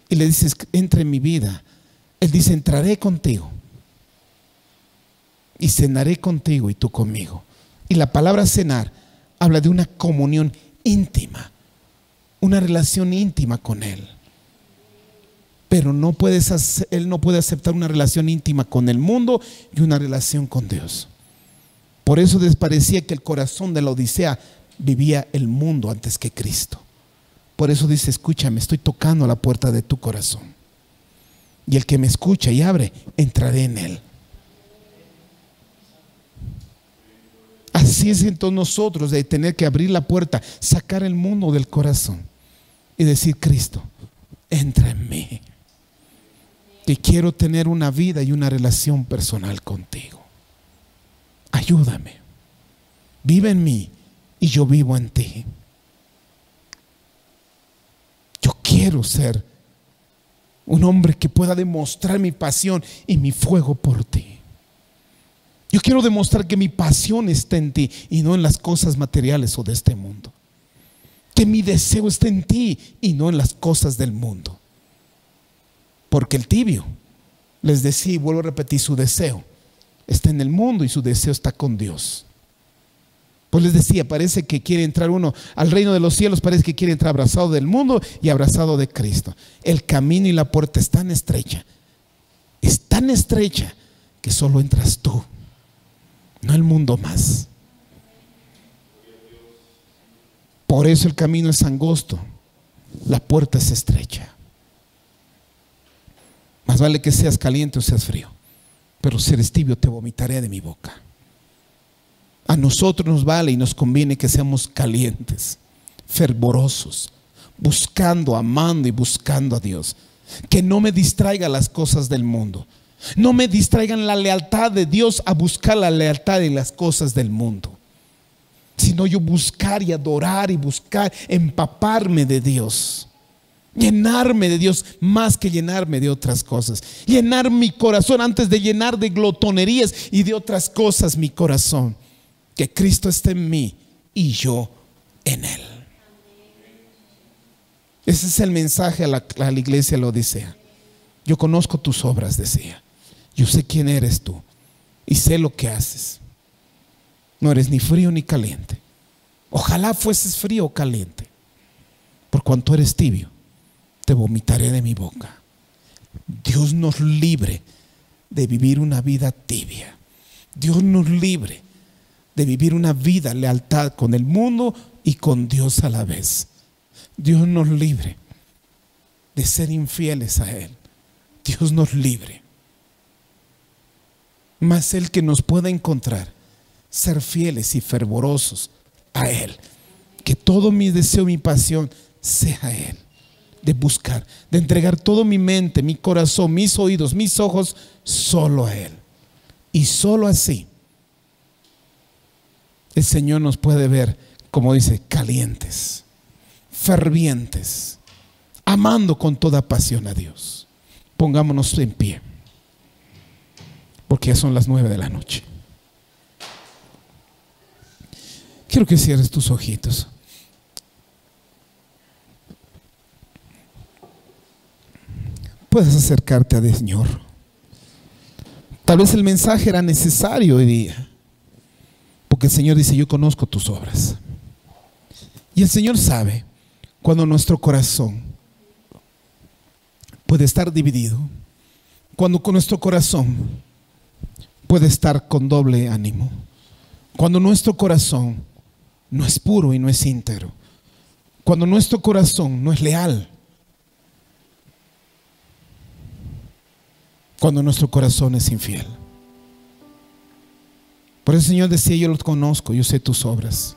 y le dices: entra en mi vida, Él dice: entraré contigo y cenaré contigo y tú conmigo. Y la palabra cenar habla de una comunión íntima, una relación íntima con Él. pero él no puede aceptar una relación íntima con el mundo y una relación con Dios. Por eso les parecía que el corazón de la Odisea vivía el mundo antes que Cristo. Por eso dice: escúchame, estoy tocando a la puerta de tu corazón, y el que me escucha y abre, entraré en él. Así es entonces nosotros de tener que abrir la puerta, sacar el mundo del corazón y decir: Cristo, entra en mí, que quiero tener una vida y una relación personal contigo. Ayúdame, vive en mí y yo vivo en ti. Yo quiero ser un hombre que pueda demostrar mi pasión y mi fuego por ti. Yo quiero demostrar que mi pasión está en ti y no en las cosas materiales o de este mundo. Que mi deseo está en ti y no en las cosas del mundo. Porque el tibio, les decía y vuelvo a repetir, su deseo está en el mundo y su deseo está con Dios. Pues les decía, parece que quiere entrar uno al reino de los cielos, parece que quiere entrar abrazado del mundo y abrazado de Cristo. El camino y la puerta es tan estrecha que solo entras tú, no el mundo más. Por eso el camino es angosto, la puerta es estrecha. Más vale que seas caliente o seas frío, pero si eres tibio te vomitaré de mi boca. A nosotros nos vale y nos conviene que seamos calientes, fervorosos, buscando, amando y buscando a Dios. Que no me distraiga las cosas del mundo, no me distraigan la lealtad de Dios a buscar la lealtad en las cosas del mundo, sino yo buscar y adorar y buscar empaparme de Dios, llenarme de Dios más que llenarme de otras cosas, llenar mi corazón antes de llenar de glotonerías y de otras cosas mi corazón. Que Cristo esté en mí y yo en él. Ese es el mensaje a la iglesia de la Odisea. Yo conozco tus obras, decía. Yo sé quién eres tú y sé lo que haces. No eres ni frío ni caliente. Ojalá fueses frío o caliente. Por cuanto eres tibio, te vomitaré de mi boca. Dios nos libre de vivir una vida tibia. Dios nos libre de vivir una vida lealtad con el mundo y con Dios a la vez. Dios nos libre de ser infieles a Él. Dios nos libre. Mas el que nos pueda encontrar, ser fieles y fervorosos a Él. Que todo mi deseo, mi pasión sea a Él. De buscar, de entregar todo mi mente, mi corazón, mis oídos, mis ojos, solo a Él. Y solo así el Señor nos puede ver, como dice, calientes, fervientes, amando con toda pasión a Dios. Pongámonos en pie, porque ya son las 9 de la noche. Quiero que cierres tus ojitos. Puedes acercarte al Señor. Tal vez el mensaje era necesario hoy día, porque el Señor dice: yo conozco tus obras. Y el Señor sabe cuando nuestro corazón puede estar dividido, cuando con nuestro corazón puede estar con doble ánimo, cuando nuestro corazón no es puro y no es íntegro, cuando nuestro corazón no es leal, cuando nuestro corazón es infiel. Por eso el Señor decía: yo los conozco, yo sé tus obras.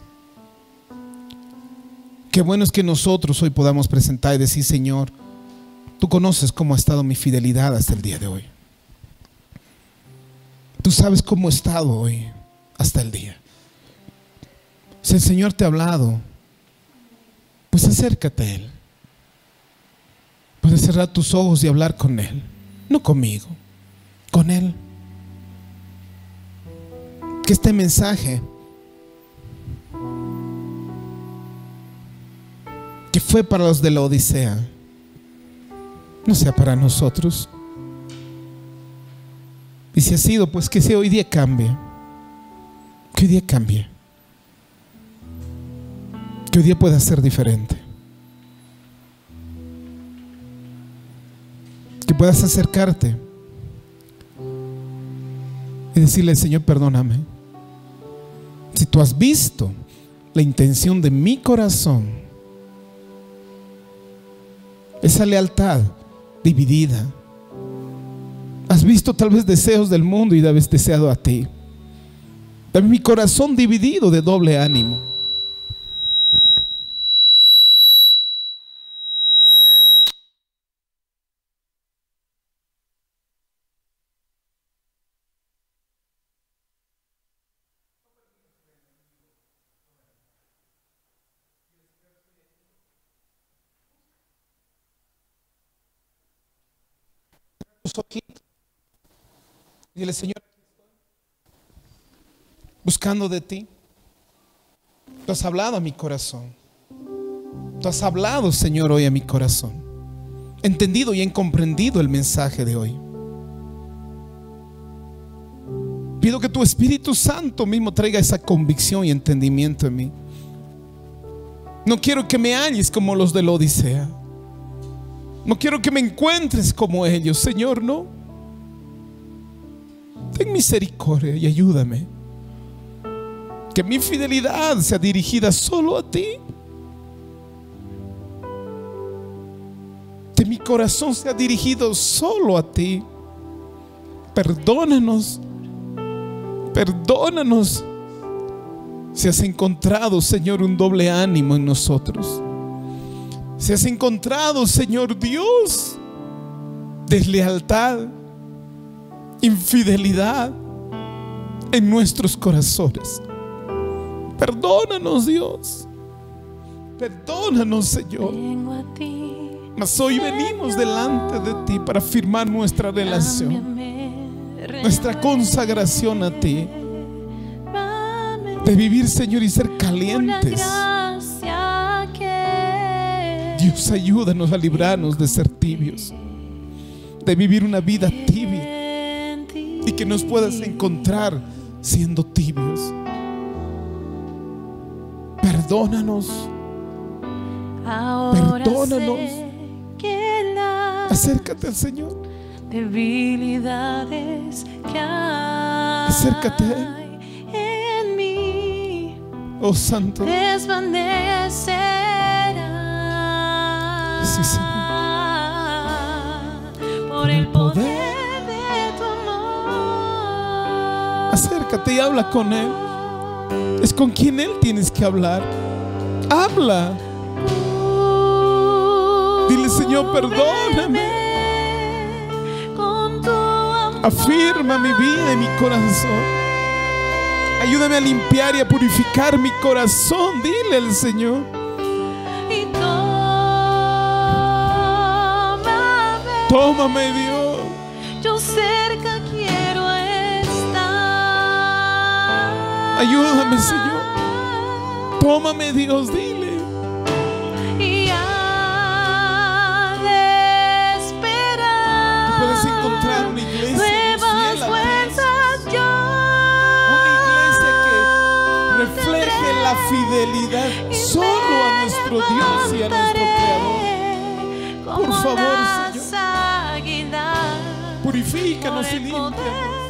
Qué bueno es que nosotros hoy podamos presentar y decir: Señor, tú conoces cómo ha estado mi fidelidad hasta el día de hoy. Tú sabes cómo he estado hoy hasta el día. Si el Señor te ha hablado, pues acércate a Él. Puedes cerrar tus ojos y hablar con Él. No conmigo, con Él. Que este mensaje que fue para los de la Odisea no sea para nosotros. Y si ha sido, pues que hoy día cambie. Que hoy día cambie. Que hoy día pueda ser diferente. puedas acercarte y decirle: Señor, perdóname. Si tú has visto la intención de mi corazón, esa lealtad dividida, has visto tal vez deseos del mundo y habéis deseado a ti. Dame mi corazón dividido de doble ánimo. Dile: Señor, buscando de ti. Tú has hablado a mi corazón. Tú has hablado, Señor, hoy a mi corazón. He entendido y he comprendido el mensaje de hoy. Pido que tu Espíritu Santo mismo traiga esa convicción y entendimiento en mí. No quiero que me halles como los de la Odisea. No quiero que me encuentres como ellos, Señor, no. Ten misericordia y ayúdame. Que mi fidelidad sea dirigida solo a ti. Que mi corazón sea dirigido solo a ti. Perdónanos. Perdónanos si has encontrado, Señor, un doble ánimo en nosotros. Si has encontrado, Señor Dios, deslealtad, infidelidad en nuestros corazones. Perdónanos, Dios. Perdónanos, Señor. Mas hoy venimos delante de ti para firmar nuestra relación, nuestra consagración a ti, de vivir, Señor, y ser calientes. Dios, ayúdanos a librarnos de ser tibios, de vivir una vida tibia, y que nos puedas encontrar siendo tibios. Perdónanos. Perdónanos. Acércate al Señor. Debilidades que hay Acércate a Él. en mí, Oh Santo. desvanecerán. Sí, Señor. Por el poder de tu amor. Acércate y habla con Él. Es con quien Él tienes que hablar. Habla. Dile: Señor, perdóname. Afirma mi vida y mi corazón. Ayúdame a limpiar y a purificar mi corazón. Dile al Señor. Y tómame. Tómame, Dios. Yo cerca quiero estar. Ayúdame, Señor. Tómame, Dios. Dile. Y al esperar, Tú puedes encontrar una iglesia nuevas fuerzas yo. Una iglesia que refleje la fidelidad solo a nuestro Dios y a nuestro Creador. Por favor, Señor, purifícanos y límpianos.